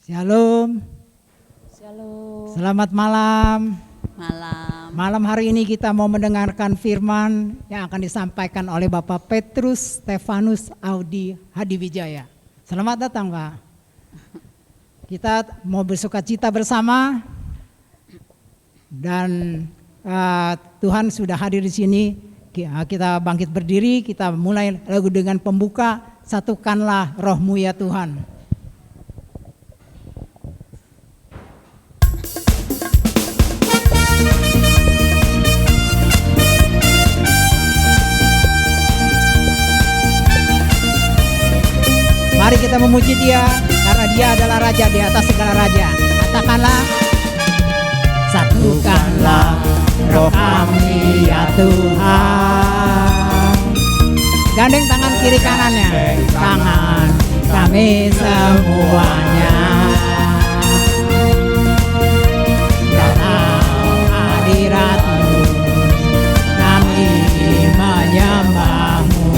Shalom. Shalom. Selamat malam. Malam. Malam hari ini kita mau mendengarkan firman yang akan disampaikan oleh Bapak Petrus Stefanus Audi Hadiwijaya. Selamat datang, Pak. Kita mau bersukacita bersama dan Tuhan sudah hadir di sini. Kita bangkit berdiri, kita mulai lagu dengan pembuka, satukanlah rohmu ya Tuhan. Mari kita memuji Dia karena Dia adalah Raja di atas segala raja. Katakanlah, satukanlah roh kami ya Tuhan. Gandeng tangan kiri kanannya, tangan kami semuanya. Dalam hadirat-Mu kami menyembah-Mu.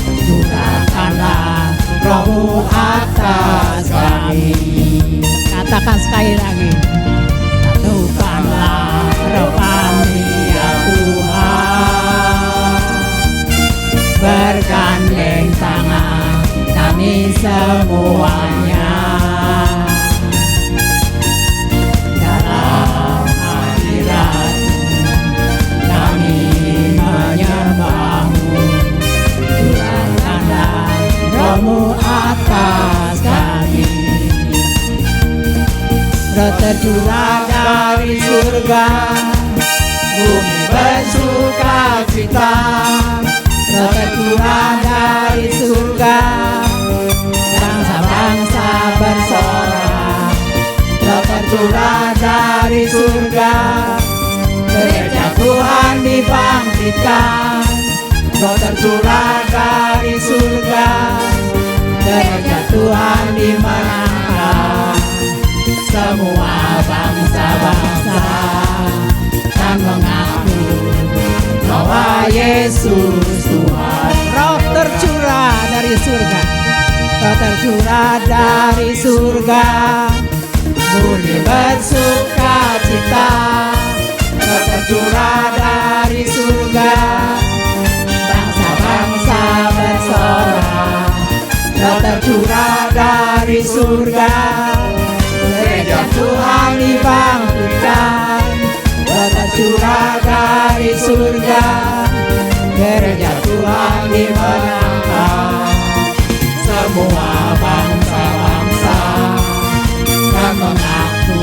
Curahkanlah roh-Mu atas kami. Katakan sekali lagi, satukanlah roh kami ya Tuhan. Bergandeng tangan kami semuanya. Dalam hadirat-Mu kami menyembah-Mu. Curahkanlah roh-Mu atas kami. Roh tercurah dari surga, bumi bersuka cita. Roh tercurah dari surga, bangsa-bangsa bersorak. Roh tercurah dari surga, gereja Tuhan dibangkitkan. Roh tercurah dari surga, gereja Tuhan dimenangkan. Semua bangsa-bangsa kan mengaku bahwa Yesus Tuhan. Roh tercurah dari surga, roh tercurah dari surga, bumi bersuka cita. Roh tercurah dari surga, bangsa-bangsa bersorak. Roh tercurah dari surga, gereja Tuhan dibangkitkan. Roh tercurah dari surga, gereja Tuhan dimenangkan. Semua bangsa-bangsa kan mengaku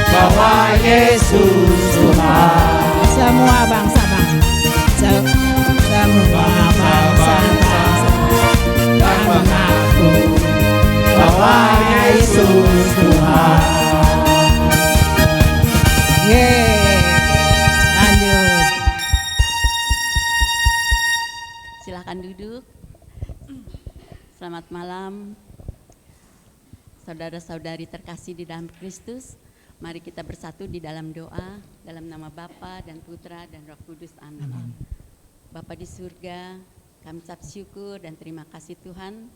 bahwa Yesus Tuhan. Semua bangsa-bangsa, semua bangsa-bangsa kan mengaku bahwa Yesus Tuhan. Lanjut. Silakan duduk. Selamat malam, saudara-saudari terkasih di dalam Kristus. Mari kita bersatu di dalam doa, dalam nama Bapa dan Putra dan Roh Kudus. Amin. Bapa di surga, kami ucap syukur dan terima kasih Tuhan,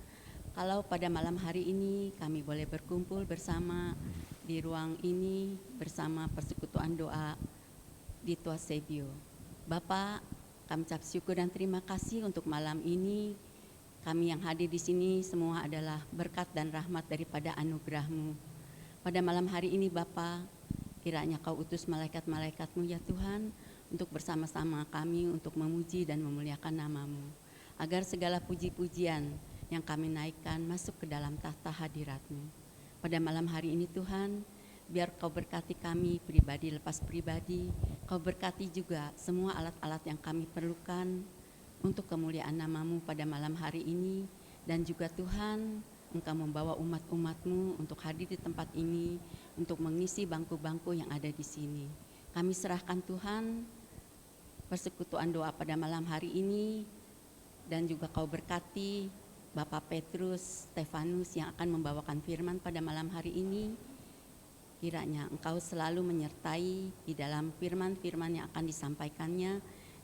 kalau pada malam hari ini kami boleh berkumpul bersama di ruang ini bersama persekutuan doa di Tua Sebio. Bapa, kami ucap syukur dan terima kasih untuk malam ini. Kami yang hadir di sini semua adalah berkat dan rahmat daripada anugerah-Mu. Pada malam hari ini Bapa, kiranya Kau utus malaikat-malaikat-Mu ya Tuhan, untuk bersama-sama kami untuk memuji dan memuliakan nama-Mu, agar segala puji-pujian yang kami naikkan masuk ke dalam tahta hadirat-Mu. Pada malam hari ini Tuhan, biar Kau berkati kami pribadi lepas pribadi, Kau berkati juga semua alat-alat yang kami perlukan untuk kemuliaan nama-Mu pada malam hari ini. Dan juga Tuhan, Engkau membawa umat-umat-Mu untuk hadir di tempat ini, untuk mengisi bangku-bangku yang ada di sini. Kami serahkan Tuhan persekutuan doa pada malam hari ini, dan juga Kau berkati Bapak Petrus Stefanus yang akan membawakan firman pada malam hari ini. Kiranya Engkau selalu menyertai di dalam firman-firman yang akan disampaikannya,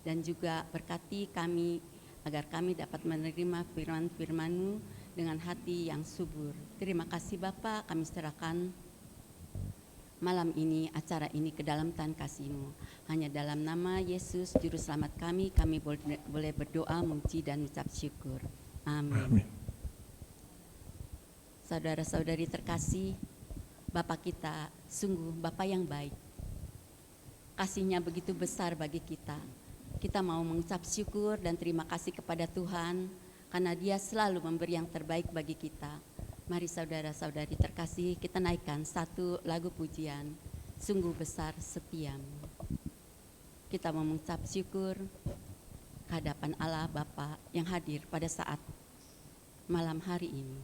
dan juga berkati kami agar kami dapat menerima firman-firman-Mu dengan hati yang subur. Terima kasih Bapa, kami serahkan malam ini, acara ini ke dalam tangan kasih-Mu. Hanya dalam nama Yesus, Juru Selamat kami boleh berdoa, memuji dan ucap syukur. Amin. Saudara-saudari terkasih, Bapa kita sungguh Bapa yang baik. Kasih-Nya begitu besar bagi kita. Kita mau mengucap syukur dan terima kasih kepada Tuhan karena Dia selalu memberi yang terbaik bagi kita. Mari saudara-saudari terkasih, kita naikkan satu lagu pujian, Sungguh Besar Setiamu. Kita mau mengucap syukur ke hadapan Allah Bapa yang hadir pada saat malam hari ini.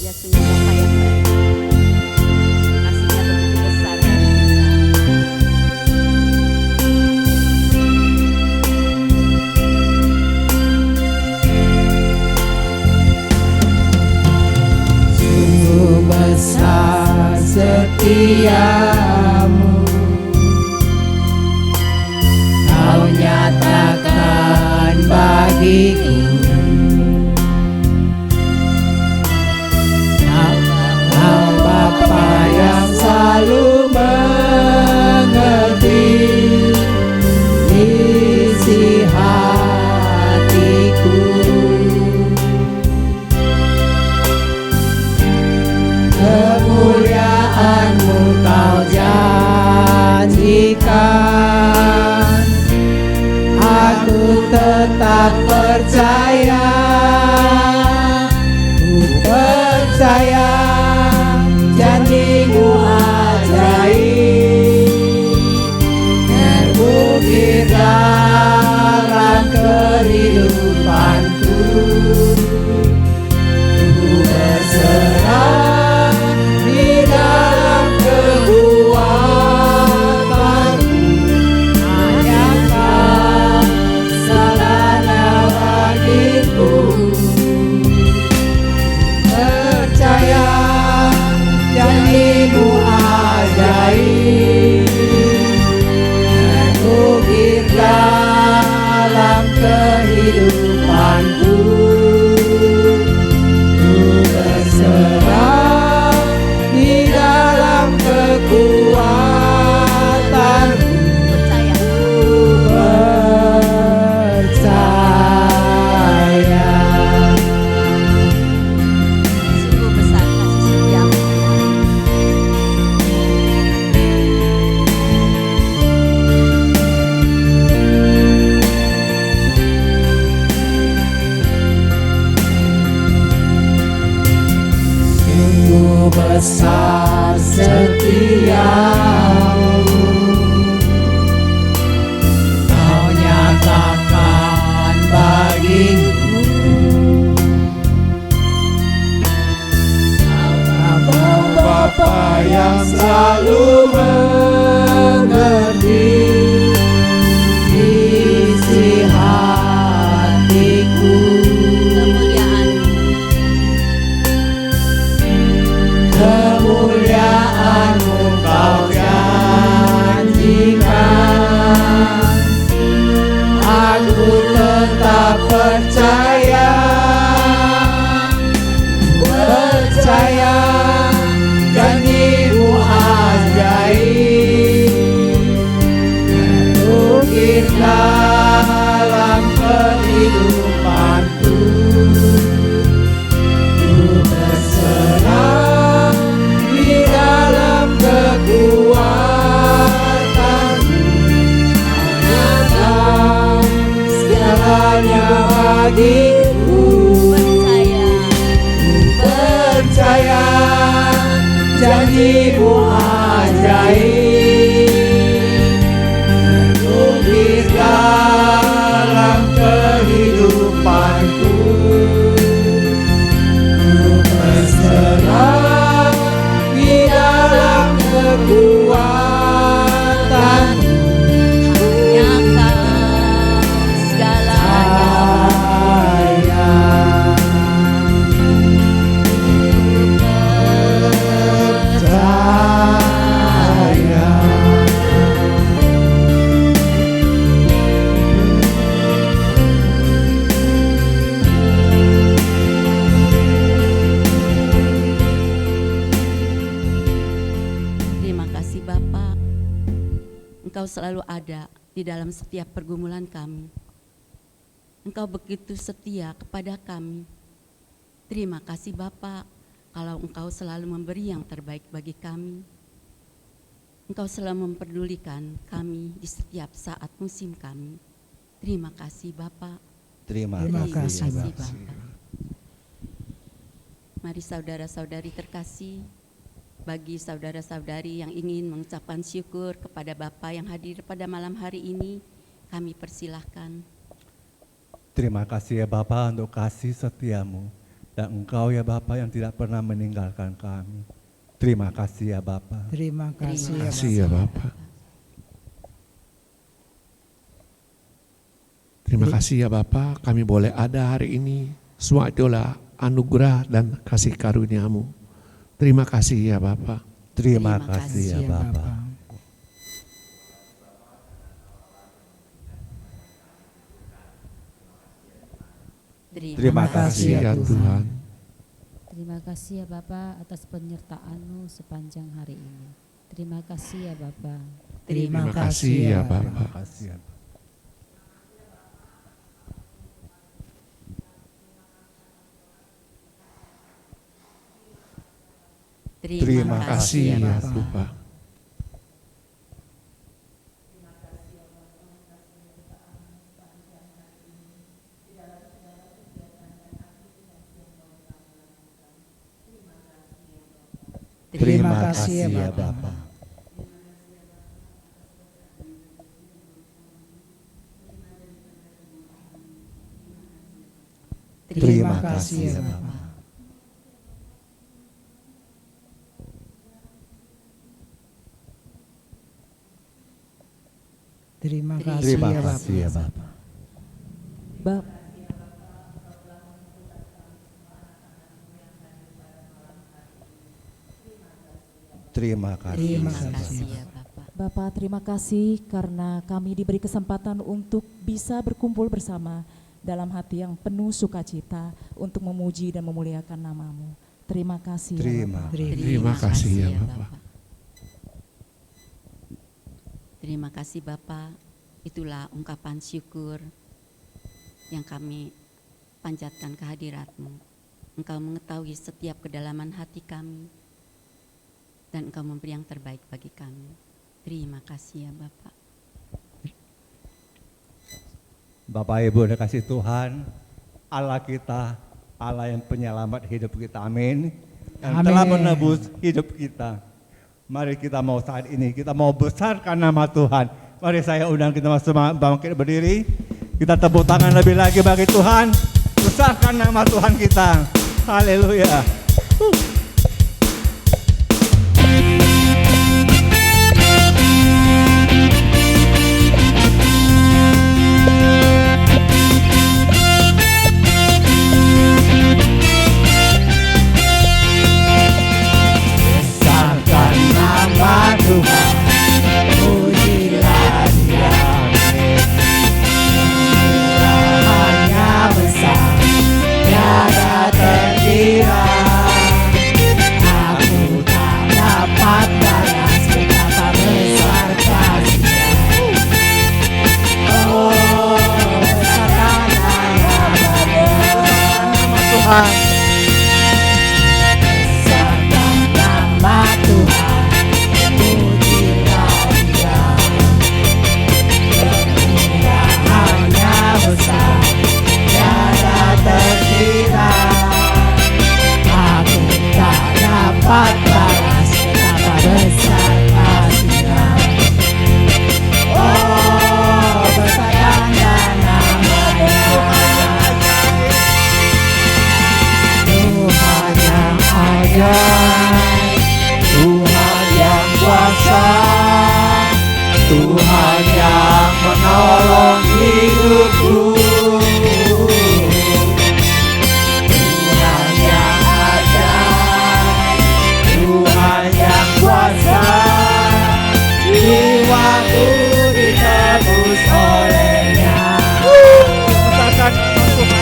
Dia sungguh Bapa yang baik. Kasih-Nya begitu besar bagi kita. Sungguh besar setiamu, Kau nyatakan bagiku. Bapa yang selalu mengerti isi hatiku. Kemuliaan-Mu Kau janjikan, aku tetap percaya, ku percaya. Janji-Mu ajaib, terbukti dalam kehidupanku. Ku berserah di dalam kekuatanmu, hanya Kau segalanya bagiku. Percaya janji-Mu ajaib, terukir dalam kehidupanku. Ku berserah di dalam kekuatanmu. Percaya. Sungguh besar kasih setiamu. Sungguh besar setiamu, Kau nyatakan bagiku. Kau Bapa yang selalu mengerti isi hatiku. Kemuliaan-Mu Kau janjikan, aku tetap percaya, percaya. Janji-Mu ajaib, terukir dalam kehidupanku. Ku berserah di dalam kekuatanmu, hanya Kau segalanya bagiku. Percaya janji-Mu ajaib, terukir dalam kehidupanku. Ku berserah di dalam kekuatanmu. Hanya Kau segalanya. Percaya. Engkau selalu ada di dalam setiap pergumulan kami. Engkau begitu setia kepada kami. Terima kasih Bapa, kalau Engkau selalu memberi yang terbaik bagi kami. Engkau selalu memperdulikan kami di setiap saat musim kami. Terima kasih Bapa. Terima kasih, Bapa. Mari saudara-saudari terkasih, bagi saudara-saudari yang ingin mengucapkan syukur kepada Bapa yang hadir pada malam hari ini, kami persilahkan. Terima kasih ya Bapa untuk kasih setiamu. Dan Engkau ya Bapa yang tidak pernah meninggalkan kami. Terima kasih ya Bapa. Terima kasih Terima ya kasih ya Bapa. Terima kasih ya Bapa, kami boleh ada hari ini. Semua itulah anugerah dan kasih karunia-Mu. Terima kasih ya Bapa. Terima Terima kasih ya kasih ya Bapa. Bapa. Terima kasih Ya ya Tuhan. Terima kasih ya Bapa atas penyertaan-Mu sepanjang hari ini. Terima kasih ya Bapa. Terima Terima kasih ya Bapa. Terima kasih ya Bapa. Terima kasih ya Bapa. Bapa. Terima kasih ya ya Bapa. Bapa. Terima kasih ya Bapa. Bapa. Terima kasih Terima ya Bapa. kasih ya Bapa. Terima kasih. Terima Terima kasih. kasih ya Bapa. Bapak, terima kasih karena kami diberi kesempatan untuk bisa berkumpul bersama dalam hati yang penuh sukacita untuk memuji dan memuliakan nama-Mu. Terima kasih. ya Terima. Bapak. Terima kasih ya Bapa. Terima kasih Bapa. Itulah ungkapan syukur yang kami panjatkan kehadirat-Mu. Engkau mengetahui setiap kedalaman hati kami dan Engkau memberi yang terbaik bagi kami. Terima kasih ya Bapak. Bapak Ibu udah kasih Tuhan, Allah kita, Allah yang penyelamat hidup kita, amin. Yang Amin. telah menebus hidup kita. Mari kita mau saat ini, kita mau besarkan nama Tuhan. Mari saya undang kita semua bangkit berdiri. Kita tepuk tangan lebih lagi bagi Tuhan. Besarkan nama Tuhan kita. Haleluya. Besarkan nama Tuhan, pujilah Dia. Kemurahannya besar, tiada terkira. Aku tak dapat balas betapa besar kasih-Nya. Oh, besarkan nama Tuhan. Besarkan nama Tuhan, pujilah Dia. Kemurahannya besar, tiada terkira. Aku tak dapat balas betapa besar kasih-Nya. Oh, besarkanlah nama-Nya. Tuhan yang ajaib, Tuhan yang kuasa, Tuhan yang menolong hidupku. Tuhan yang ajaib, Tuhan yang kuasa, jiwaku ditebus oleh-Nya. Besarkan nama Tuhan.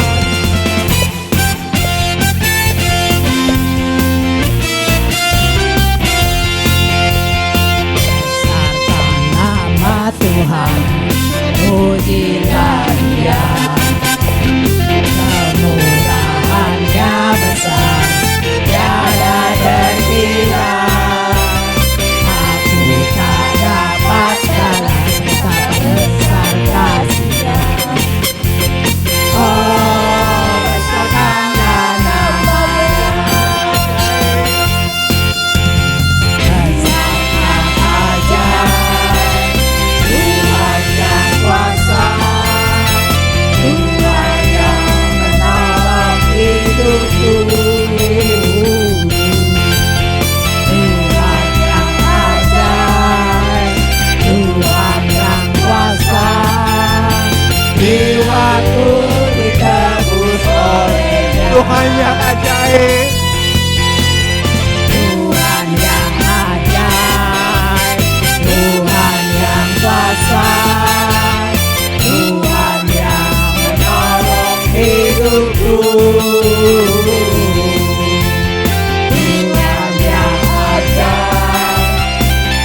Besarkan nama Tuhan yang ajaib. Tuhan yang ajaib, Tuhan yang kuasa, Tuhan yang menolong hidupku. Tuhan yang ajaib,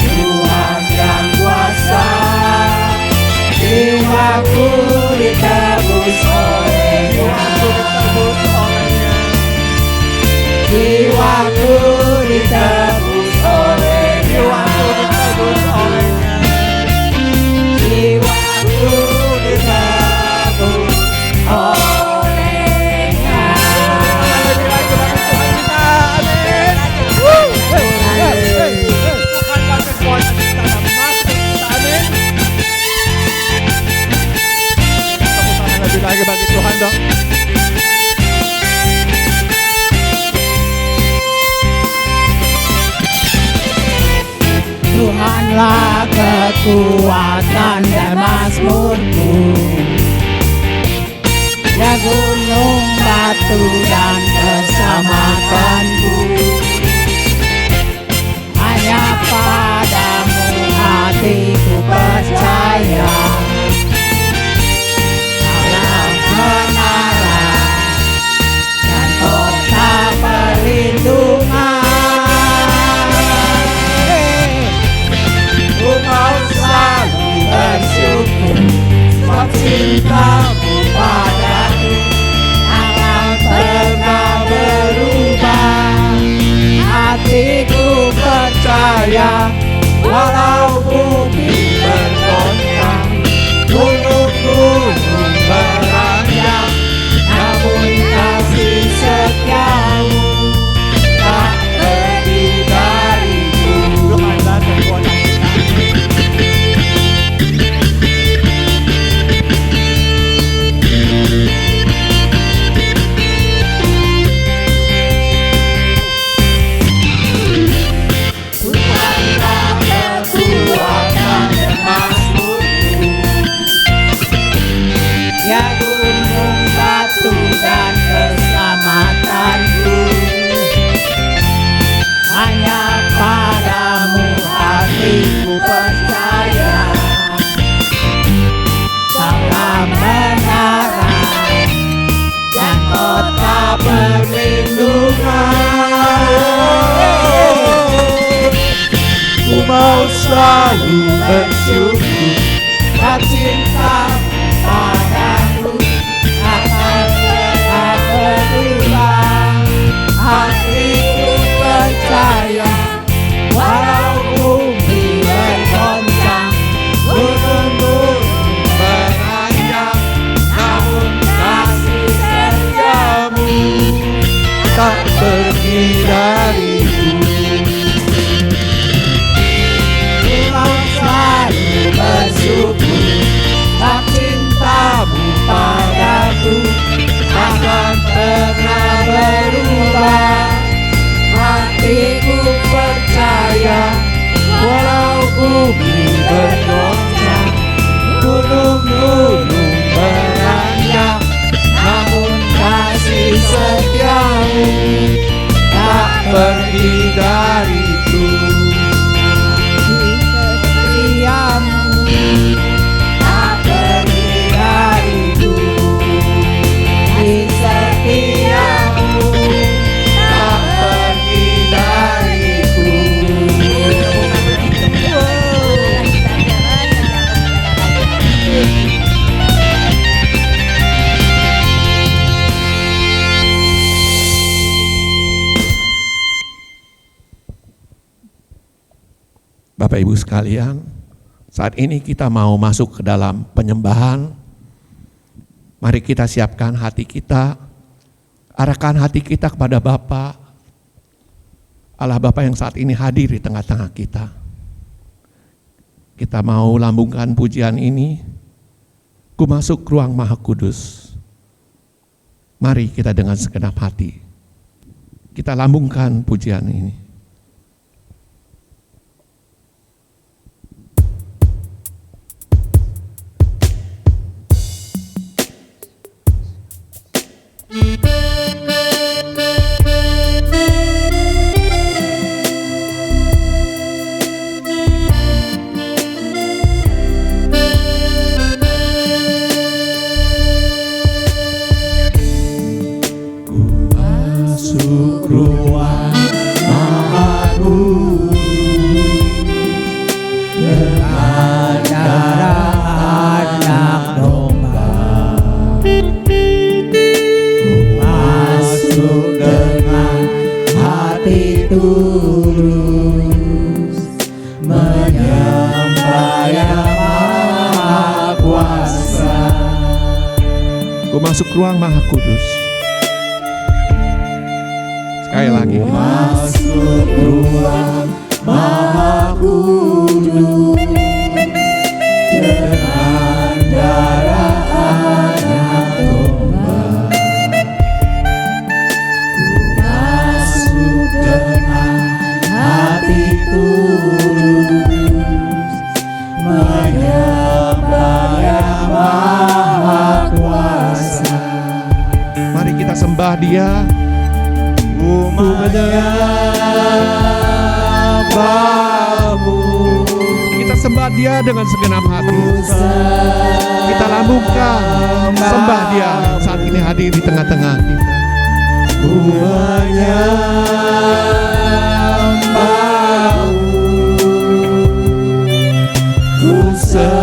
Tuhan yang kuasa, jiwaku ditebus olehnya. Jiwaku ditebus olehnya. Jiwaku ditebus olehnya. Tuhan pakai kuasa kita dan masuk kita, amin. Tepuk tangan lebih lagi bagi Tuhan dong. Tuhanlah kekuatan dan mazmurku, ya gunung batu dan keselamatanku. Hanya padamu hatiku percaya, Kaulah menara dan kota perlindungan. Ku mau selalu bersyukur sebab cintamu padaku takkan pernah berubah. Hatiku percaya walau bumi bergoncang, gunung-gunung beranjak, namun kasih setiamu tak pergi dariku. Tuhanlah kekuatan kita. Tuhanlah kekuatan dan mazmurku, ya gunung batu dan keselamatanku. Hanya padamu hatiku percaya, Kaulah menara dan kota perlindungan. Ku mau selalu bersyukur dan cintamu padaku takkan pernah berubah. Hatiku percaya walau bumi bergoncang, gunung-gunung beranjak, namun kasih setiamu tak pergi dariku. Ku mau selalu bersyukur sebab cintamu padaku takkan pernah berubah. Hatiku percaya walau bumi bergoncang, gunung-gunung beranjak, namun kasih setiamu tak pergi dariku. Setiamu tak pergi dariku. Setiamu tak pergi dariku. Bapak Ibu sekalian, saat ini kita mau masuk ke dalam penyembahan. Mari kita siapkan hati kita, arahkan hati kita kepada Bapa, Allah Bapa yang saat ini hadir di tengah-tengah kita. Kita mau lambungkan pujian ini, ku masuk ruang Maha Kudus. Mari kita dengan segenap hati, kita lambungkan pujian ini. Ku masuk ruang Maha Kudus. Sekali lagi. Masuk ruang Maha Kudus dengan darah anak domba. Ku masuk dengan hati tulus menyembah Yang Maha Kuasa. Mari kita sembah Dia. Kita sembah Dia dengan segenap hati. Kita lambungkan sembah Dia saat ini hadir di tengah-tengah kita. Ku menyembahmu, ku sembahmu,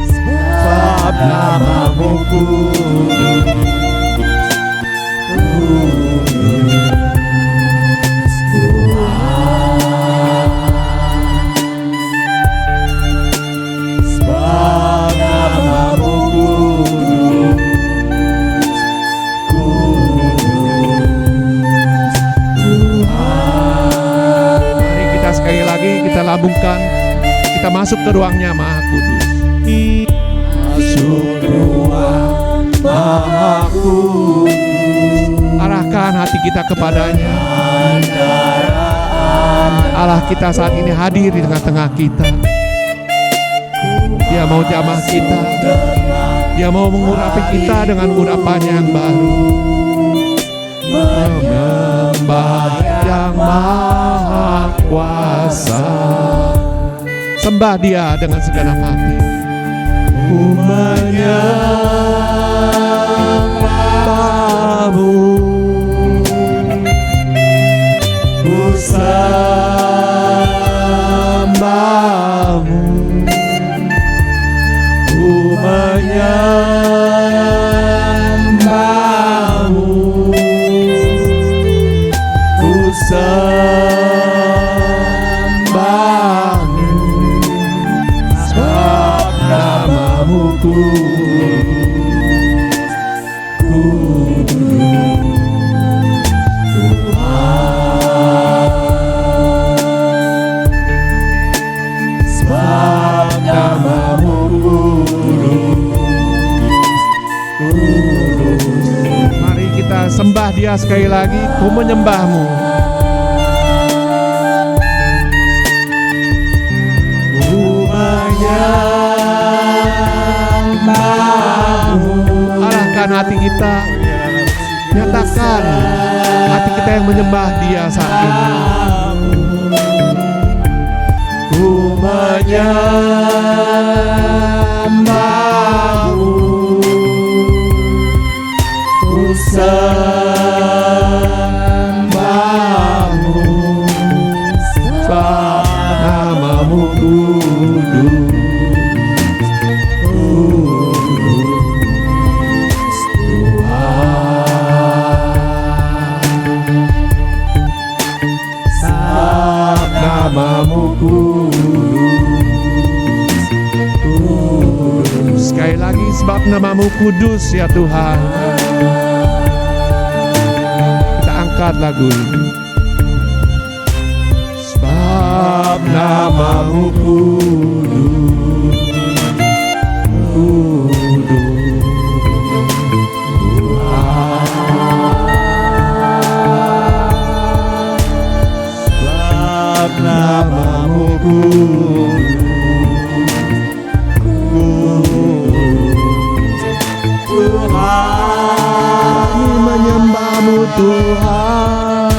sebab namamu kudus, Tuhan. Sebab namamu Mari kita sekali lagi kita lambungkan. Kita masuk ke ruangnya Maha Kudus. masuk ruang Maha Kudus. Arahkan hati kita kepadanya. Allah kita saat ini hadir di tengah-tengah kita. Dia mau jamah kita. Dia mau mengurapi kita dengan urapannya yang baru. Menyembah Yang Maha Kuasa. Sembah Dia dengan segenap hati. Ku menyembahmu, ku sembahmu, ku menyembahmu, ku sembahmu, sebab namamu kudus, Tuhan. Sebab namamu kudus. Mari kita sembah Dia sekali lagi. Ku menyembahmu. Ku menyembahmu, Arahkan hati kita. Nyatakan hati kita yang menyembah Dia saat ini. ku menyembahmu, ku sembahmu, sebab namamu kudus, kudus, Tuhan. Sebab namamu kudus, kudus. Sekali lagi, sebab namamu kudus ya Tuhan. Kita angkat lagu ini. Sebab namamu kudus, kudus, Tuhan. Sebab namamu kudus, Kami menyembahmu Tuhan.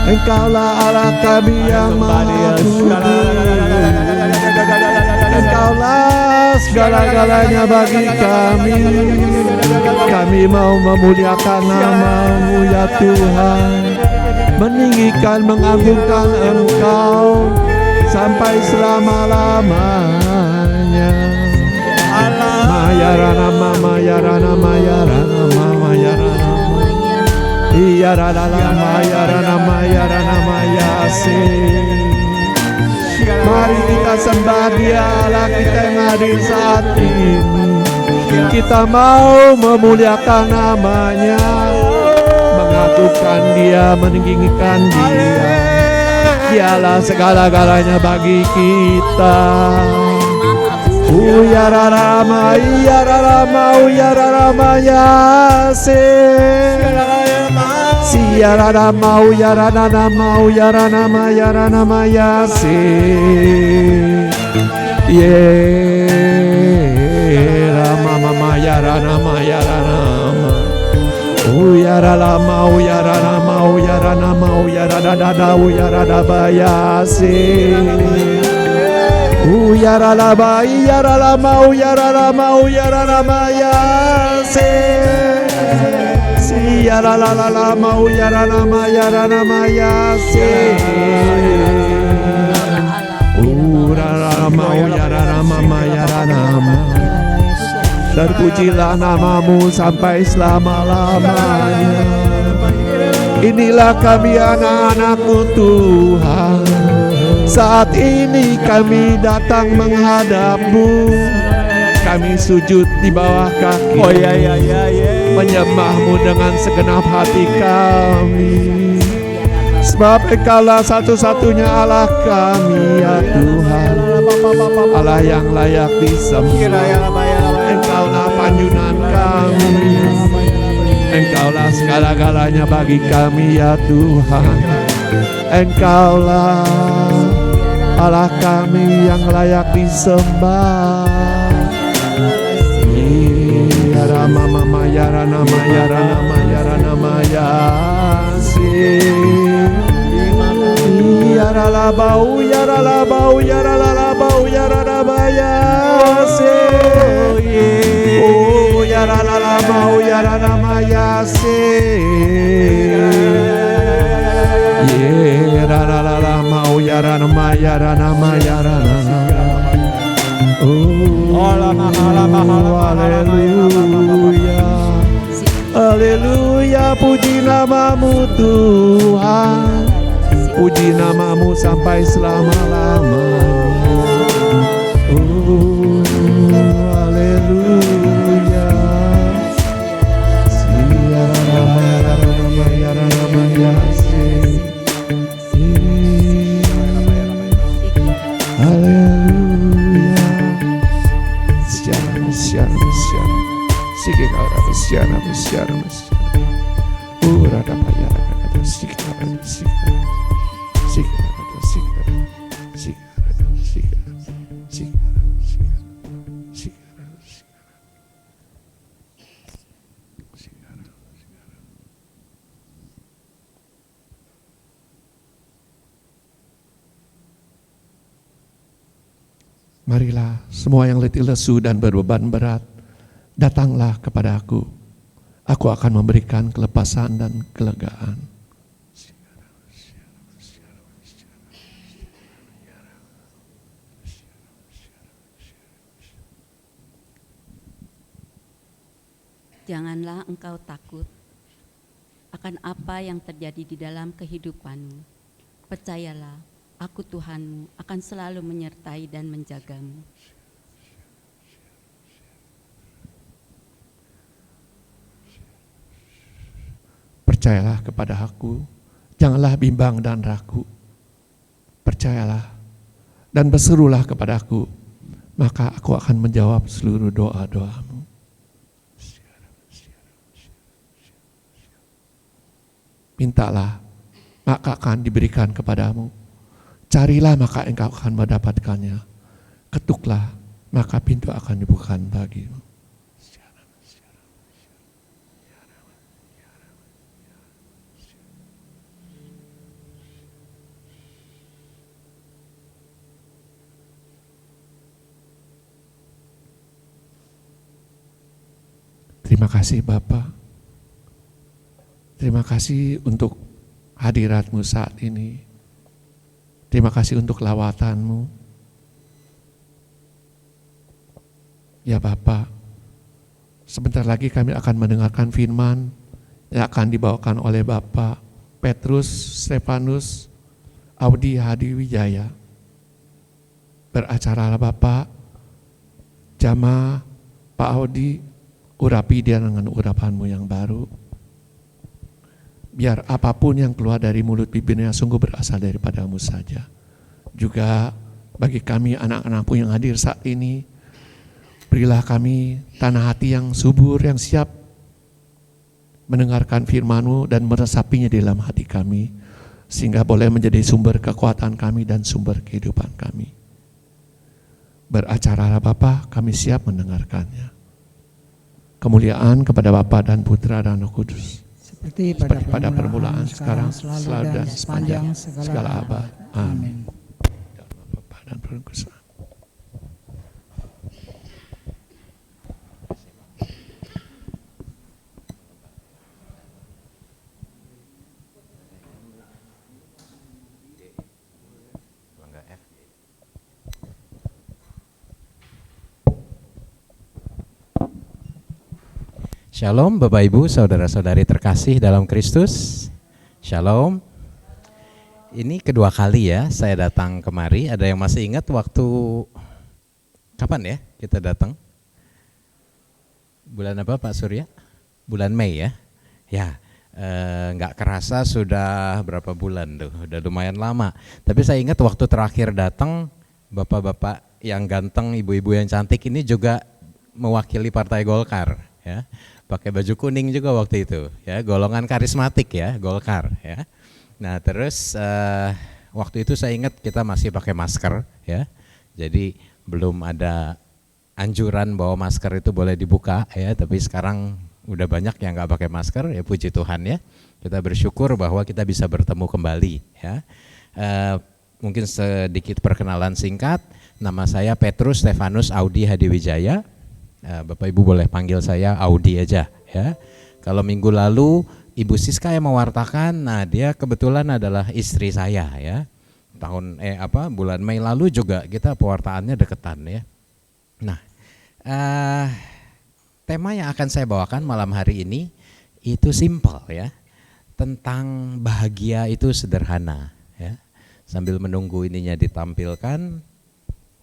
Engkaulah Allah kami yang maha kudus. Engkaulah segala-galanya bagi kami. Kami mau memuliakan nama-Mu ya Tuhan, meninggikan, mengagungkan Engkau sampai selama-lamanya. Mayarana mayarana mayarana mayarana iyarana mayarana mayarana mayase. Mari kita sembah Dia Allah kita yang hadir saat ini. Kita mau memuliakan namanya, mengagungkan Dia, meninggikan Dia. Dialah segala-galanya bagi kita. Uyararama, uyararama, uyararama yase. Siaranama, uyaranama, uyaranama, yaranama yase. Rama mama yaranama, yaranama. Uyaralama, uyaranama, uyaranama, uyaradada, uyarada yase. Uyaralama, uyaralama, uyaralama, uyaralama yase. Siaralalama, uyaralama, yaranama yase. Uraralama, uyaralama, yaranama. Terpujilah namamu sampai selama-lamanya. Inilah kami anak-anakmu Tuhan. Saat ini kami datang menghadap-Mu. Kami sujud di bawah kaki. Menyembah-Mu dengan segenap hati kami. Sebab Engkaulah satu-satunya Allah kami ya Tuhan. Allah yang layak disembah. Engkaulah panjunan kami. Engkaulah segala-galanya bagi kami ya Tuhan. Engkaulah Allah kami yang layak disembah. Yarama mama yaranama yaranama yaranama yasi. Yaralabau yaralabau yaralabau yaralaba yasi. Oh yaralabau yaranama yasi. Yaralabau yaranama yaranama yaranama. Haleluya, haleluya, puji namamu Tuhan, puji namamu sampai selama-lamanya. Oh, haleluya. Marilah semua yang letih lesu dan berbeban berat, datanglah kepada aku. Aku akan memberikan kelepasan dan kelegaan. Janganlah engkau takut akan apa yang terjadi di dalam kehidupanmu. Percayalah, aku Tuhanmu akan selalu menyertai dan menjagamu. Percayalah kepada aku, janganlah bimbang dan ragu. Percayalah dan berserulah kepada aku, maka aku akan menjawab seluruh doa-doamu. Mintalah, maka akan diberikan kepadamu. Carilah, maka engkau akan mendapatkannya. Ketuklah, maka pintu akan dibukakan bagimu. Terima kasih Bapa. Terima kasih untuk hadirat-Mu saat ini. Terima kasih untuk lawatan-Mu. Ya Bapa, sebentar lagi kami akan mendengarkan firman yang akan dibawakan oleh Bapak Petrus Stefanus Audi Hadi Wijaya. Beracara Bapak, jamaah, Pak Audi, urapi dia dengan urapanmu yang baru. Biar apapun yang keluar dari mulut bibirnya sungguh berasal daripadamu saja. Juga bagi kami anak-anakmu yang hadir saat ini, berilah kami tanah hati yang subur, yang siap mendengarkan firman-Mu dan meresapinya di dalam hati kami, sehingga boleh menjadi sumber kekuatan kami dan sumber kehidupan kami. Beracara Bapa, kami siap mendengarkannya. Kemuliaan kepada Bapa dan Putra dan Roh Kudus, Seperti pada permulaan, sekarang, selalu dan sepanjang segala abad. Amin. Bapa dan Roh Kudus. Shalom Bapak Ibu, saudara-saudari terkasih dalam Kristus. Shalom. Ini kedua kali ya saya datang kemari. Ada yang masih ingat waktu kapan ya kita datang? Bulan apa Pak Surya? Bulan Mei ya? Ya, nggak kerasa sudah berapa bulan tuh, udah lumayan lama. Tapi saya ingat waktu terakhir datang, bapak-bapak yang ganteng, ibu-ibu yang cantik ini juga mewakili Partai Golkar ya. Pakai baju kuning juga waktu itu ya, golongan karismatik ya, Golkar ya. Nah terus waktu itu saya ingat kita masih pakai masker ya, jadi belum ada anjuran bahwa masker itu boleh dibuka ya, tapi sekarang udah banyak yang nggak pakai masker ya, puji Tuhan ya. Kita bersyukur bahwa kita bisa bertemu kembali ya. Mungkin sedikit perkenalan singkat, nama saya Petrus Stefanus Audi Hadiwijaya. Bapak Ibu boleh panggil saya Audi aja ya. Kalau minggu lalu Ibu Siska yang mewartakan, nah dia kebetulan adalah istri saya ya. Bulan Mei lalu juga kita pewartaannya deketan ya. Nah, tema yang akan saya bawakan malam hari ini itu simple ya. Tentang bahagia itu sederhana ya. Sambil menunggu ininya ditampilkan,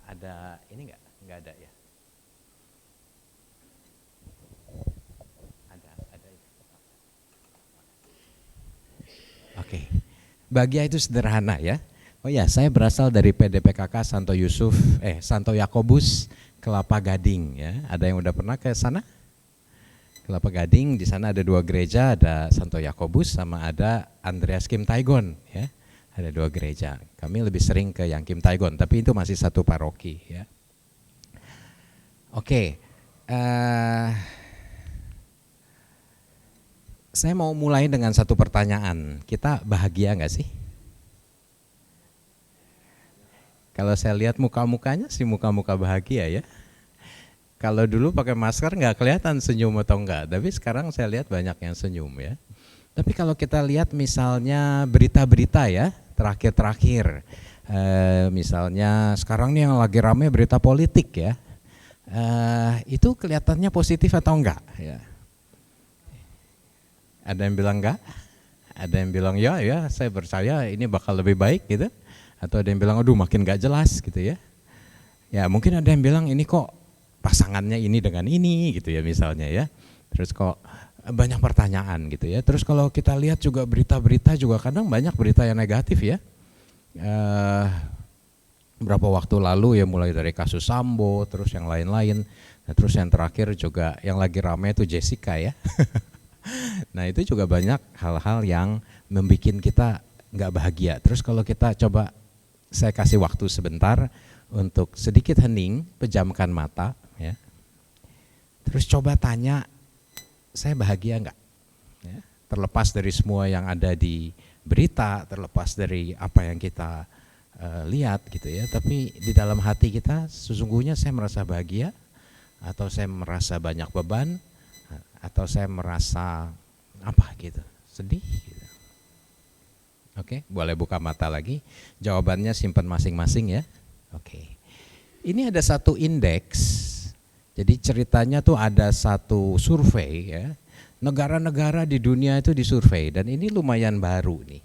ada ini enggak ada ya. Oke, bahagia itu sederhana ya. Oh ya, saya berasal dari PDPKK Santo Yakobus Kelapa Gading ya. Ada yang udah pernah ke sana? Kelapa Gading, di sana ada 2 gereja, ada Santo Yakobus sama ada Andreas Kim Taigon ya. Ada 2 gereja. Kami lebih sering ke yang Kim Taigon, tapi itu masih satu paroki ya. Oke. Saya mau mulai dengan satu pertanyaan. Kita bahagia nggak sih? Kalau saya lihat muka-mukanya sih muka-muka bahagia ya. Kalau dulu pakai masker nggak kelihatan senyum atau enggak, tapi sekarang saya lihat banyak yang senyum ya. Tapi kalau kita lihat misalnya berita-berita ya, terakhir-terakhir, misalnya sekarang nih yang lagi rame berita politik ya, itu kelihatannya positif atau enggak ya? Ada yang bilang enggak, ada yang bilang ya saya percaya ini bakal lebih baik gitu, atau ada yang bilang aduh makin enggak jelas gitu ya. Ya mungkin ada yang bilang ini kok pasangannya ini dengan ini gitu ya misalnya ya. Terus kok banyak pertanyaan gitu ya. Terus kalau kita lihat juga berita-berita juga kadang banyak berita yang negatif ya. Berapa waktu lalu ya mulai dari kasus Sambo terus yang lain-lain. Nah, terus yang terakhir juga yang lagi ramai itu Jessica ya. Nah itu juga banyak hal-hal yang membuat kita nggak bahagia. Terus kalau kita coba, saya kasih waktu sebentar untuk sedikit hening, pejamkan mata ya. Terus coba tanya, saya bahagia nggak? Ya, terlepas dari semua yang ada di berita, terlepas dari apa yang kita lihat gitu ya. Tapi di dalam hati kita sesungguhnya saya merasa bahagia, atau saya merasa banyak beban, atau saya merasa apa gitu, sedih gitu. Oke, boleh buka mata lagi. Jawabannya simpan masing-masing ya. Oke. Ini ada satu indeks. Jadi ceritanya tuh ada satu survei ya. Negara-negara di dunia itu disurvei dan ini lumayan baru nih.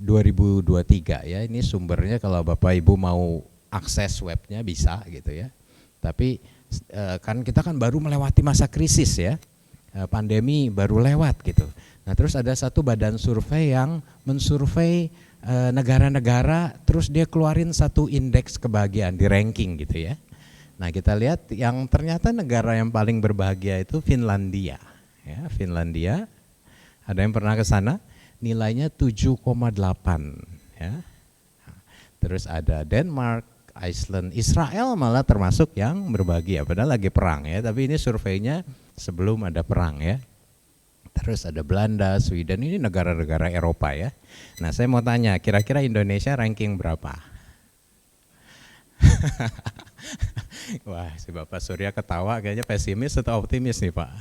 2023 ya. Ini sumbernya kalau Bapak Ibu mau akses webnya bisa gitu ya. Tapi kan kita kan baru melewati masa krisis ya, pandemi baru lewat gitu. Nah terus ada satu badan survei yang mensurvei negara-negara, terus dia keluarin satu indeks kebahagiaan di ranking gitu ya. Nah kita lihat yang ternyata negara yang paling berbahagia itu Finlandia. Ya, Finlandia, ada yang pernah ke sana? Nilainya 7,8 ya. Terus ada Denmark, Iceland, Israel malah termasuk yang berbahagia, padahal lagi perang ya, tapi ini surveinya sebelum ada perang ya. Terus ada Belanda, Sweden, ini negara-negara Eropa ya. Nah saya mau tanya, kira-kira Indonesia ranking berapa? Wah, si Bapak Surya ketawa, kayaknya pesimis atau optimis nih Pak?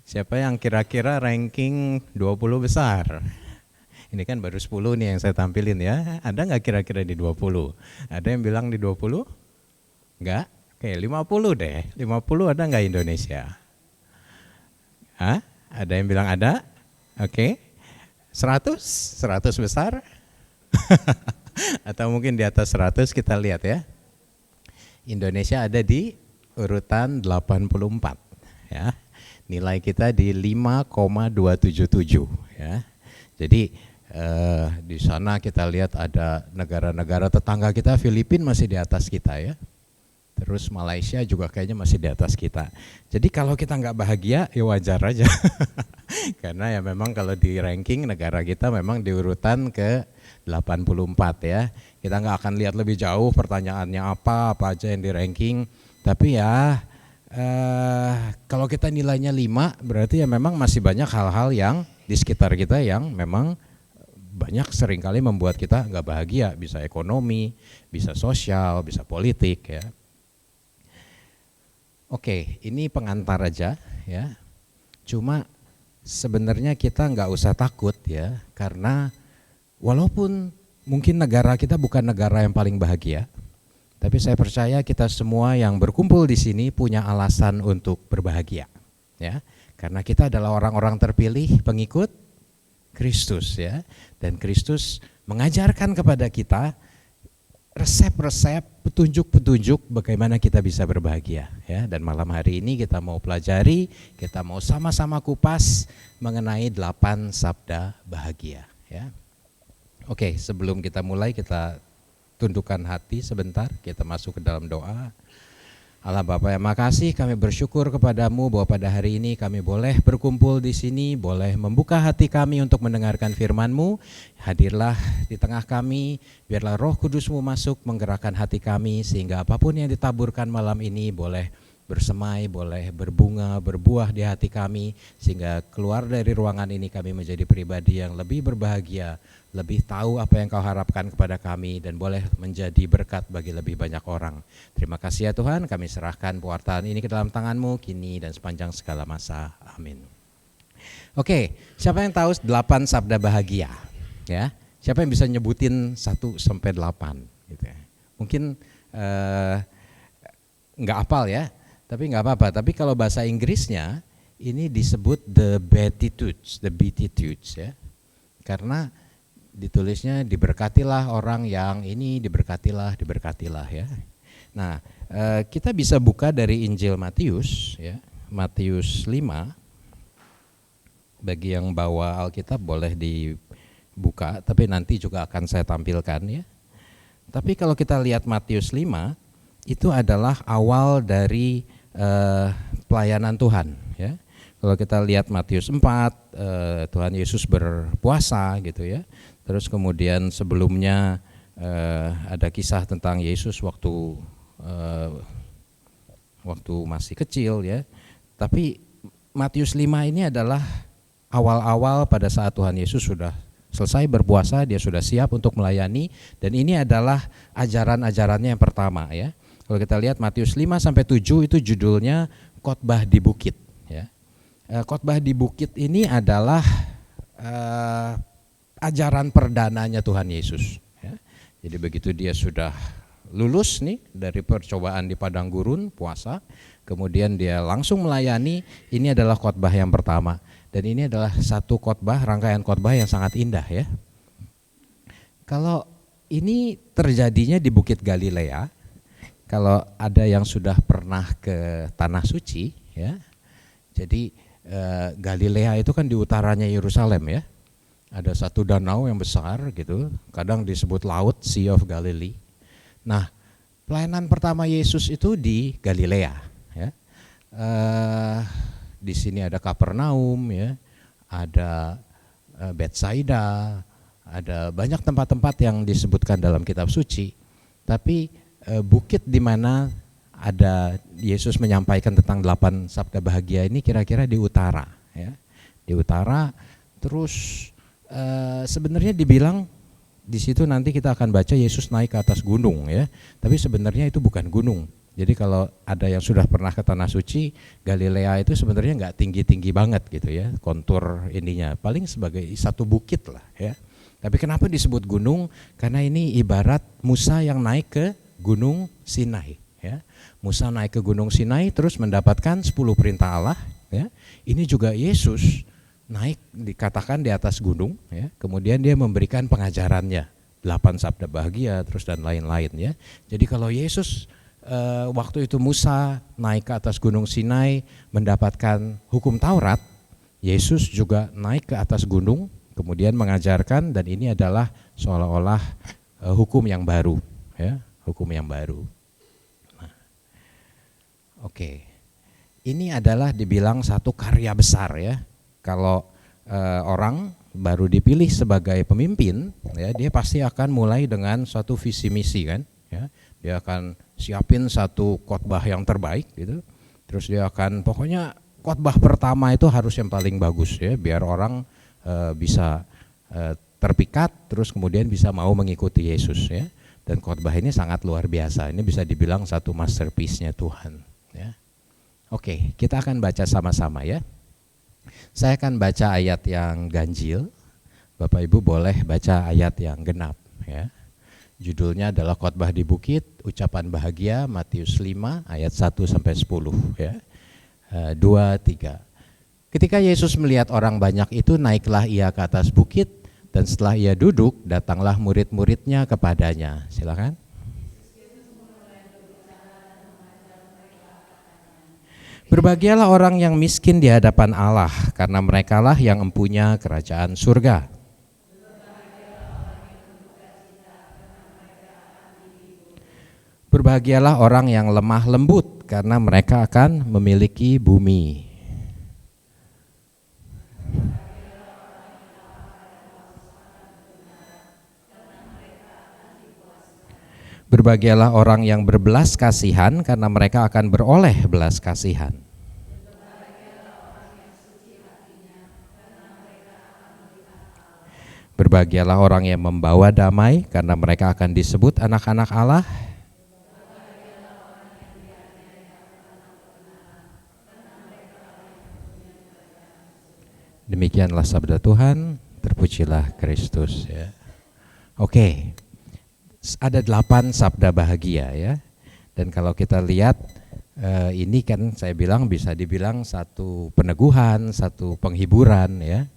Siapa yang kira-kira ranking 20 besar? Ini kan baru 10 nih yang saya tampilin ya. Ada nggak kira-kira di 20? Ada yang bilang di 20? Enggak? Oke, 50 deh. 50 ada nggak Indonesia? Hah? Ada yang bilang ada? Oke. 100? 100 besar? Atau mungkin di atas 100, kita lihat ya. Indonesia ada di urutan 84 ya. Nilai kita di 5,277 ya. Jadi di sana kita lihat ada negara-negara tetangga kita, Filipina masih di atas kita ya. Terus Malaysia juga kayaknya masih di atas kita. Jadi kalau kita nggak bahagia ya wajar aja. Karena ya memang kalau di ranking negara kita memang di urutan ke 84 ya. Kita nggak akan lihat lebih jauh pertanyaannya apa aja yang di ranking. Tapi ya kalau kita nilainya 5 berarti ya memang masih banyak hal-hal yang di sekitar kita yang memang banyak seringkali membuat kita nggak bahagia. Bisa ekonomi, bisa sosial, bisa politik ya. Oke, ini pengantar aja ya. Cuma sebenarnya kita nggak usah takut ya, karena walaupun mungkin negara kita bukan negara yang paling bahagia, tapi saya percaya kita semua yang berkumpul di sini punya alasan untuk berbahagia ya. Karena kita adalah orang-orang terpilih pengikut Kristus ya. Dan Kristus mengajarkan kepada kita resep-resep, petunjuk-petunjuk bagaimana kita bisa berbahagia ya. Dan malam hari ini kita mau pelajari, kita mau sama-sama kupas mengenai 8 sabda bahagia ya. Oke, sebelum kita mulai kita tundukkan hati sebentar, kita masuk ke dalam doa. Allah Bapa yang makasih, kami bersyukur kepadamu bahwa pada hari ini kami boleh berkumpul di sini, boleh membuka hati kami untuk mendengarkan firman-Mu. Hadirlah di tengah kami, biarlah Roh Kudus-Mu masuk menggerakkan hati kami, sehingga apapun yang ditaburkan malam ini boleh bersemai, boleh berbunga, berbuah di hati kami, sehingga keluar dari ruangan ini kami menjadi pribadi yang lebih berbahagia, lebih tahu apa yang Kau harapkan kepada kami, dan boleh menjadi berkat bagi lebih banyak orang. Terima kasih ya Tuhan, kami serahkan pewartaan ini ke dalam tangan-Mu kini dan sepanjang segala masa. Amin. Oke, siapa yang tahu 8 sabda bahagia? Ya, siapa yang bisa nyebutin 1 sampai 8 gitu ya. Mungkin nggak hafal ya, tapi nggak apa-apa. Tapi kalau bahasa Inggrisnya ini disebut the Beatitudes ya. Karena ditulisnya diberkatilah orang yang ini, diberkatilah ya. Nah, kita bisa buka dari Injil Matius ya, Matius 5. Bagi yang bawa Alkitab boleh dibuka, tapi nanti juga akan saya tampilkan ya. Tapi kalau kita lihat Matius 5, itu adalah awal dari pelayanan Tuhan ya. Kalau kita lihat Matius 4, Tuhan Yesus berpuasa gitu ya. Terus kemudian sebelumnya ada kisah tentang Yesus waktu masih kecil ya. Tapi Matius 5 ini adalah awal-awal pada saat Tuhan Yesus sudah selesai berpuasa, dia sudah siap untuk melayani, dan ini adalah ajaran-ajarannya yang pertama ya. Kalau kita lihat Matius 5 sampai 7 itu judulnya khotbah di bukit ya. Khotbah di bukit ini adalah ajaran perdananya Tuhan Yesus ya. Jadi begitu dia sudah lulus nih dari percobaan di padang gurun puasa, kemudian dia langsung melayani, ini adalah khotbah yang pertama. Dan ini adalah satu khotbah, rangkaian khotbah yang sangat indah ya. Kalau ini terjadinya di Bukit Galilea. Kalau ada yang sudah pernah ke Tanah Suci, ya, jadi Galilea itu kan di utaranya Yerusalem, ya. Ada satu danau yang besar gitu, kadang disebut laut, Sea of Galilee. Nah, pelayanan pertama Yesus itu di Galilea, ya. Di sini ada Kapernaum, ya, ada Betsaida, ada banyak tempat-tempat yang disebutkan dalam kitab suci. Tapi bukit di mana ada Yesus menyampaikan tentang 8 sabda bahagia ini kira-kira di utara, ya. Di utara. Terus sebenarnya dibilang di situ nanti kita akan baca Yesus naik ke atas gunung, ya. Tapi sebenarnya itu bukan gunung. Jadi kalau ada yang sudah pernah ke Tanah Suci, Galilea itu sebenarnya nggak tinggi-tinggi banget gitu, ya, kontur ininya. Paling sebagai satu bukit lah, ya. Tapi kenapa disebut gunung? Karena ini ibarat Musa yang naik ke Gunung Sinai, ya. Musa naik ke Gunung Sinai terus mendapatkan 10 perintah Allah, ya. Ini juga Yesus naik dikatakan di atas gunung, ya. Kemudian dia memberikan pengajarannya, 8 sabda bahagia terus dan lain-lain, ya. Jadi kalau Yesus waktu itu Musa naik ke atas Gunung Sinai mendapatkan hukum Taurat, Yesus juga naik ke atas gunung kemudian mengajarkan, dan ini adalah seolah-olah hukum yang baru, ya, hukum yang baru. Nah, oke. Ini adalah dibilang satu karya besar, ya. Kalau orang baru dipilih sebagai pemimpin, ya, dia pasti akan mulai dengan suatu visi misi, kan, ya. Dia akan siapin satu khotbah yang terbaik gitu. Terus dia akan pokoknya khotbah pertama itu harus yang paling bagus, ya, biar orang bisa terpikat terus kemudian bisa mau mengikuti Yesus, ya. Dan khotbah ini sangat luar biasa. Ini bisa dibilang satu masterpiece-nya Tuhan, ya. Oke, kita akan baca sama-sama, ya. Saya akan baca ayat yang ganjil. Bapak Ibu boleh baca ayat yang genap, ya. Judulnya adalah khotbah di bukit, ucapan bahagia, Matius 5 ayat 1 sampai 10, ya. 2, 3. Ketika Yesus melihat orang banyak itu, naiklah ia ke atas bukit, dan setelah ia duduk, datanglah murid-muridnya kepadanya. Silakan. Berbahagialah orang yang miskin di hadapan Allah, karena merekalah yang empunya kerajaan surga. Berbahagialah orang yang lemah lembut, karena mereka akan memiliki bumi. Berbahagialah orang yang berbelas kasihan, karena mereka akan beroleh belas kasihan. Berbahagialah orang yang membawa damai, karena mereka akan disebut anak-anak Allah. Demikianlah sabda Tuhan, terpujilah Kristus, ya. Oke. Ada 8 sabda bahagia, ya. Dan kalau kita lihat ini kan saya bilang bisa dibilang satu peneguhan, satu penghiburan, ya.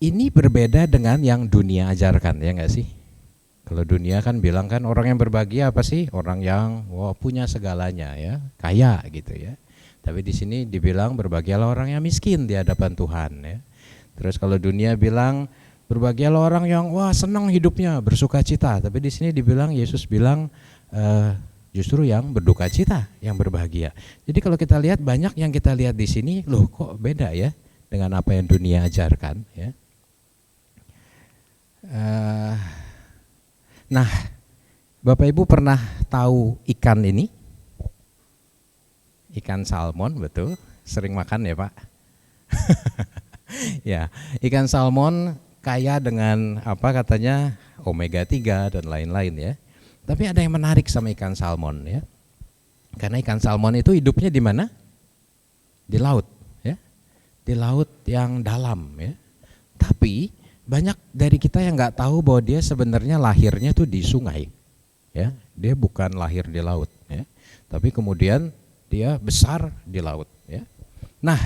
Ini berbeda dengan yang dunia ajarkan, ya enggak sih? Kalau dunia kan bilang kan orang yang berbahagia apa sih? Orang yang punya segalanya, ya, kaya gitu, ya. Tapi di sini dibilang berbahagialah orang yang miskin di hadapan Tuhan, ya. Terus kalau dunia bilang berbahagialah orang yang senang hidupnya, bersuka cita. Tapi di sini dibilang, Yesus bilang justru yang berduka cita yang berbahagia. Jadi kalau kita lihat banyak yang kita lihat di sini, loh kok beda ya dengan apa yang dunia ajarkan, ya. Nah, Bapak Ibu pernah tahu ikan ini? Ikan salmon, betul. Sering makan ya Pak? Ya, ikan salmon kaya dengan apa katanya omega 3 dan lain-lain, ya. Tapi ada yang menarik sama ikan salmon, ya. Karena ikan salmon itu hidupnya di mana? Di laut, ya. Di laut yang dalam, ya. Tapi banyak dari kita yang nggak tahu bahwa dia sebenarnya lahirnya tuh di sungai, ya. Dia bukan lahir di laut, ya. Tapi kemudian dia besar di laut, ya. Nah,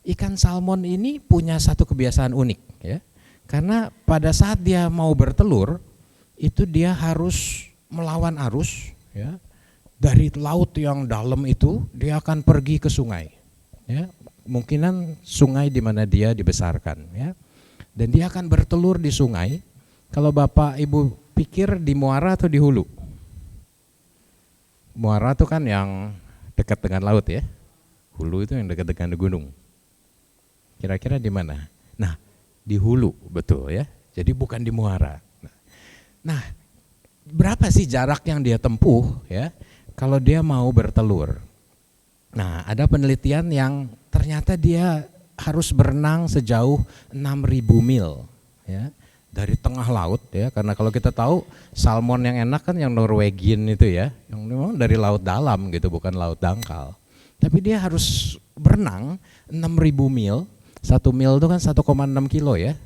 ikan salmon ini punya satu kebiasaan unik ya. Karena pada saat dia mau bertelur itu dia harus melawan arus ya. Dari laut yang dalam itu dia akan pergi ke sungai ya. Mungkinan sungai di mana dia dibesarkan ya. Dan dia akan bertelur di sungai. Kalau Bapak Ibu pikir di muara atau di hulu? Muara itu kan yang dekat dengan laut ya. Hulu itu yang dekat dengan gunung. Kira-kira di mana? Nah, di hulu, betul ya. Jadi bukan di muara. Nah, berapa sih jarak yang dia tempuh ya kalau dia mau bertelur? Nah, ada penelitian yang ternyata dia harus berenang sejauh 6.000 mil ya. Dari tengah laut ya, karena kalau kita tahu salmon yang enak kan yang Norwegian itu ya, yang memang dari laut dalam gitu, bukan laut dangkal. Tapi dia harus berenang 6.000 mil. 1 mil itu kan 1,6 kilo ya,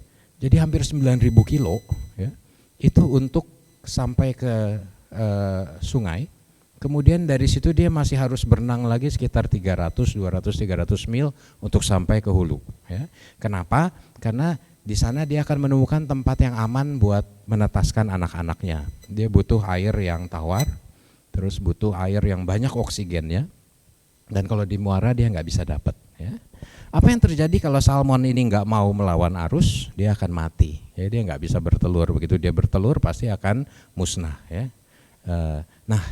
jadi hampir 9.000 kilo ya, itu untuk sampai ke sungai. Kemudian dari situ dia masih harus berenang lagi sekitar 300, 200, 300 mil untuk sampai ke hulu ya. Kenapa? Karena di sana dia akan menemukan tempat yang aman buat menetaskan anak-anaknya. Dia butuh air yang tawar, terus butuh air yang banyak oksigennya, dan kalau di muara dia nggak bisa dapat ya. Apa yang terjadi kalau salmon ini nggak mau melawan arus? Dia akan mati. Ya, dia nggak bisa bertelur. Begitu dia bertelur pasti akan musnah. Ya. Nah,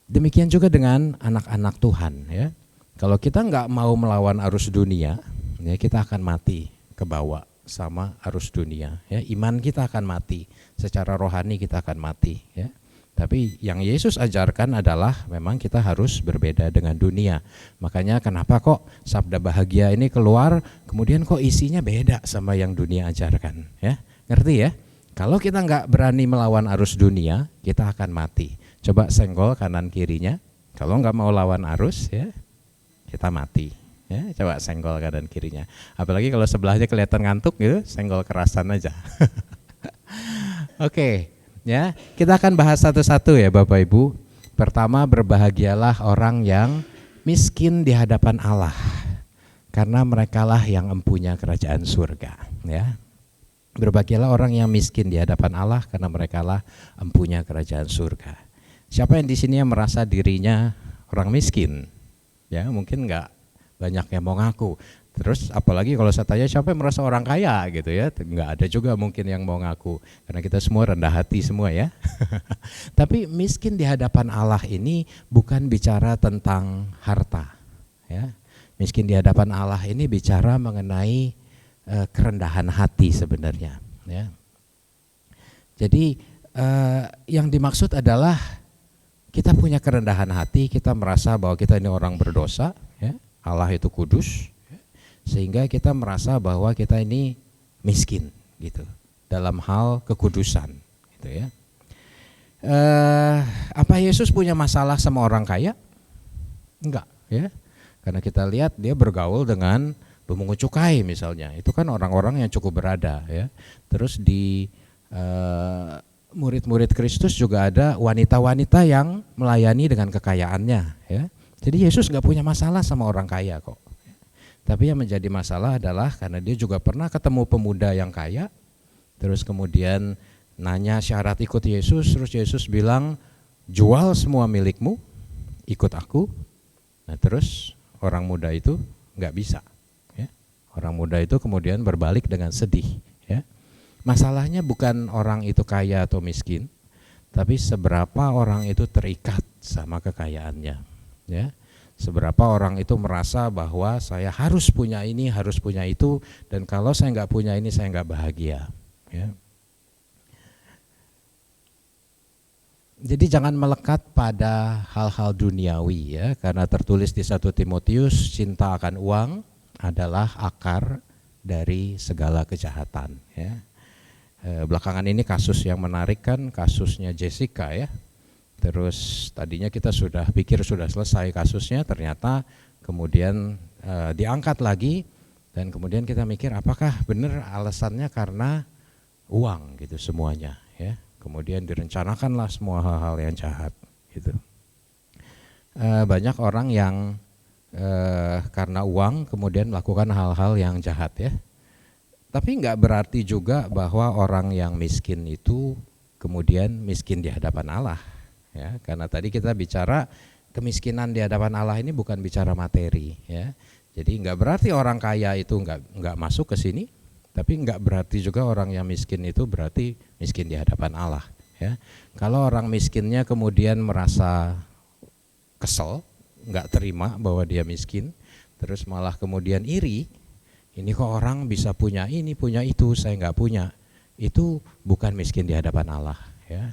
demikian juga dengan anak-anak Tuhan. Ya. Kalau kita nggak mau melawan arus dunia, ya kita akan mati kebawa sama arus dunia. Ya. Iman kita akan mati. Secara rohani kita akan mati. Ya. Tapi yang Yesus ajarkan adalah memang kita harus berbeda dengan dunia. Makanya kenapa kok sabda bahagia ini keluar, kemudian kok isinya beda sama yang dunia ajarkan. Ya, ngerti ya? Kalau kita nggak berani melawan arus dunia, kita akan mati. Coba senggol kanan kirinya. Kalau nggak mau lawan arus, ya kita mati. Ya, coba senggol kanan kirinya. Apalagi kalau sebelahnya kelihatan ngantuk gitu, senggol kerasan aja. Oke. Ya, kita akan bahas satu-satu ya Bapak Ibu. Pertama, berbahagialah orang yang miskin di hadapan Allah, karena merekalah yang empunya kerajaan surga. Ya, berbahagialah orang yang miskin di hadapan Allah, karena merekalah empunya kerajaan surga. Siapa yang di sini yang merasa dirinya orang miskin? Ya, mungkin nggak banyak yang mau ngaku. Terus apalagi kalau saya tanya siapa yang merasa orang kaya gitu ya, nggak ada juga mungkin yang mau ngaku, karena kita semua rendah hati semua ya. Tapi miskin di hadapan Allah ini bukan bicara tentang harta ya. Miskin di hadapan Allah ini bicara mengenai kerendahan hati sebenarnya ya. Jadi yang dimaksud adalah kita punya kerendahan hati, kita merasa bahwa kita ini orang berdosa ya. Allah itu kudus, sehingga kita merasa bahwa kita ini miskin gitu dalam hal kekudusan gitu ya. Apa Yesus punya masalah sama orang kaya? Enggak ya, karena kita lihat dia bergaul dengan pemungut cukai misalnya, itu kan orang-orang yang cukup berada ya. Terus di murid-murid Kristus juga ada wanita-wanita yang melayani dengan kekayaannya ya. Jadi Yesus nggak punya masalah sama orang kaya kok. Tapi yang menjadi masalah adalah karena dia juga pernah ketemu pemuda yang kaya, terus kemudian nanya syarat ikut Yesus, terus Yesus bilang, jual semua milikmu, ikut aku. Nah terus orang muda itu nggak bisa. Ya. Orang muda itu kemudian berbalik dengan sedih. Ya. Masalahnya bukan orang itu kaya atau miskin, tapi seberapa orang itu terikat sama kekayaannya. Ya. Seberapa orang itu merasa bahwa saya harus punya ini, harus punya itu, dan kalau saya nggak punya ini saya nggak bahagia. Ya. Jadi jangan melekat pada hal-hal duniawi ya, karena tertulis di 1 Timotius, cinta akan uang adalah akar dari segala kejahatan. Ya. Belakangan ini kasus yang menarik kan kasusnya Jessica ya. Terus tadinya kita sudah pikir sudah selesai kasusnya, ternyata kemudian diangkat lagi, dan kemudian kita mikir apakah benar alasannya karena uang gitu semuanya ya. Kemudian direncanakanlah semua hal-hal yang jahat gitu. Banyak orang yang karena uang kemudian melakukan hal-hal yang jahat ya. Tapi nggak berarti juga bahwa orang yang miskin itu kemudian miskin di hadapan Allah ya, karena tadi kita bicara kemiskinan di hadapan Allah ini bukan bicara materi ya. Jadi nggak berarti orang kaya itu nggak masuk ke sini, tapi nggak berarti juga orang yang miskin itu berarti miskin di hadapan Allah ya. Kalau orang miskinnya kemudian merasa kesel, nggak terima bahwa dia miskin, terus malah kemudian iri, ini kok orang bisa punya ini, punya itu, saya nggak punya. Itu bukan miskin di hadapan Allah ya.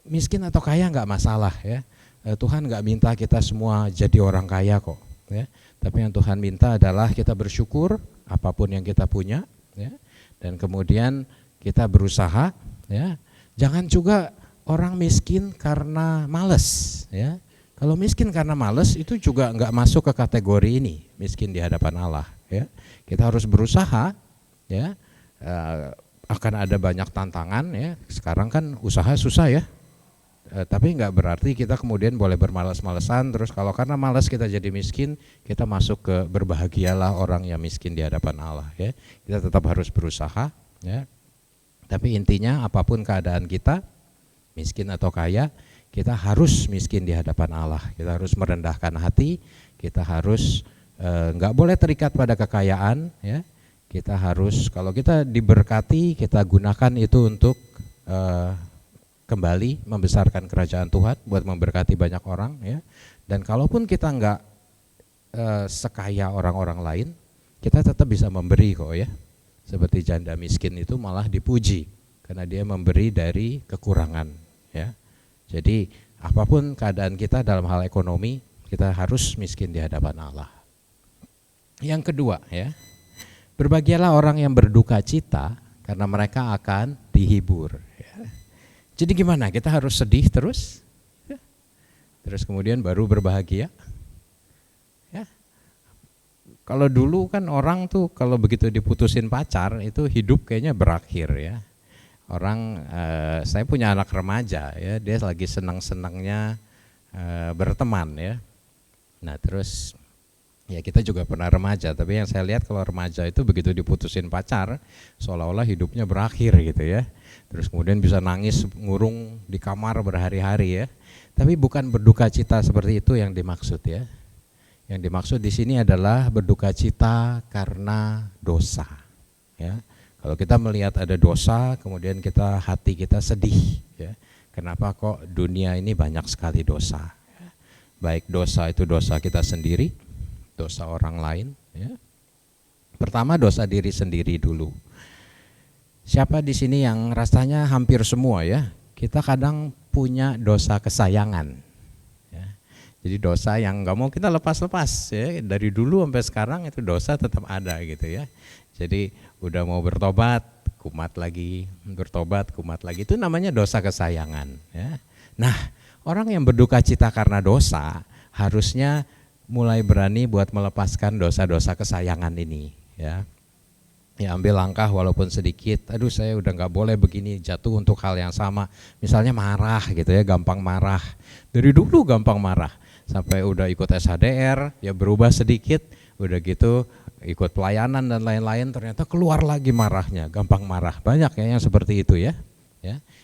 Miskin atau kaya nggak masalah ya. Tuhan nggak minta kita semua jadi orang kaya kok ya. Tapi yang Tuhan minta adalah kita bersyukur apapun yang kita punya ya. Dan kemudian kita berusaha ya. Jangan juga orang miskin karena males ya. Kalau miskin karena males itu juga nggak masuk ke kategori ini, miskin di hadapan Allah ya. Kita harus berusaha ya, akan ada banyak tantangan ya. Sekarang kan usaha susah ya, tapi nggak berarti kita kemudian boleh bermalas-malesan terus kalau karena malas kita jadi miskin, kita masuk ke berbahagialah orang yang miskin di hadapan Allah ya. Kita tetap harus berusaha ya. Tapi intinya apapun keadaan kita, miskin atau kaya, kita harus miskin di hadapan Allah. Kita harus merendahkan hati, kita harus nggak boleh terikat pada kekayaan ya. Kita harus, kalau kita diberkati, kita gunakan itu untuk kembali membesarkan kerajaan Tuhan, buat memberkati banyak orang ya. Dan kalaupun kita nggak sekaya orang-orang lain, kita tetap bisa memberi kok ya. Seperti janda miskin itu malah dipuji karena dia memberi dari kekurangan ya. Jadi apapun keadaan kita dalam hal ekonomi, kita harus miskin di hadapan Allah. Yang kedua ya, berbahagialah orang yang berduka cita karena mereka akan dihibur ya. Jadi gimana, kita harus sedih terus ya? Terus kemudian baru berbahagia ya. Kalau dulu kan orang tuh kalau begitu diputusin pacar itu hidup kayaknya berakhir ya. Orang, saya punya anak remaja ya, dia lagi senang-senangnya berteman ya. Nah terus ya kita juga pernah remaja, tapi yang saya lihat kalau remaja itu begitu diputusin pacar seolah-olah hidupnya berakhir gitu ya. Terus kemudian bisa nangis ngurung di kamar berhari-hari ya. Tapi bukan berduka cita seperti itu yang dimaksud ya. Yang dimaksud di sini adalah berduka cita karena dosa ya. Kalau kita melihat ada dosa, kemudian hati kita sedih ya. Kenapa kok dunia ini banyak sekali dosa ya. Baik dosa itu dosa kita sendiri, dosa orang lain ya. Pertama dosa diri sendiri dulu. Siapa di sini yang rasanya hampir semua ya, kita kadang punya dosa kesayangan ya. Jadi dosa yang nggak mau kita lepas-lepas ya, dari dulu sampai sekarang itu dosa tetap ada gitu ya. Jadi udah mau bertobat, kumat lagi, bertobat, kumat lagi, itu namanya dosa kesayangan ya. Nah orang yang berduka cita karena dosa harusnya mulai berani buat melepaskan dosa-dosa kesayangan ini ya. Ya ambil langkah walaupun sedikit, aduh saya udah nggak boleh begini, jatuh untuk hal yang sama. Misalnya marah gitu ya, gampang marah, dari dulu gampang marah, sampai udah ikut SHDR, ya berubah sedikit, udah gitu ikut pelayanan dan lain-lain, ternyata keluar lagi marahnya, gampang marah. Banyak ya yang seperti itu ya.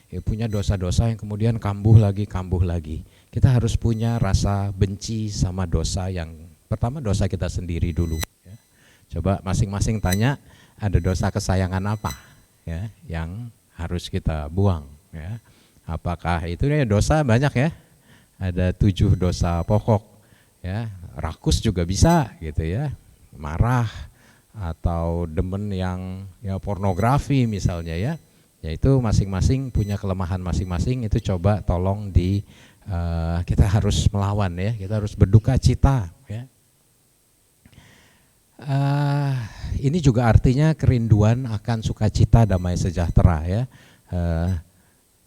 Ya punya dosa-dosa yang kemudian kambuh lagi. Kita harus punya rasa benci sama dosa yang pertama dosa kita sendiri dulu ya. Coba masing-masing tanya, ada dosa kesayangan apa ya yang harus kita buang ya. Apakah itu ya dosa banyak ya, ada 7 dosa pokok ya. Rakus juga bisa gitu ya, marah atau demen yang ya pornografi misalnya ya. Yaitu masing-masing punya kelemahan masing-masing, itu coba tolong kita harus melawan ya, kita harus berduka cita ya. Ini juga artinya kerinduan akan sukacita damai sejahtera ya.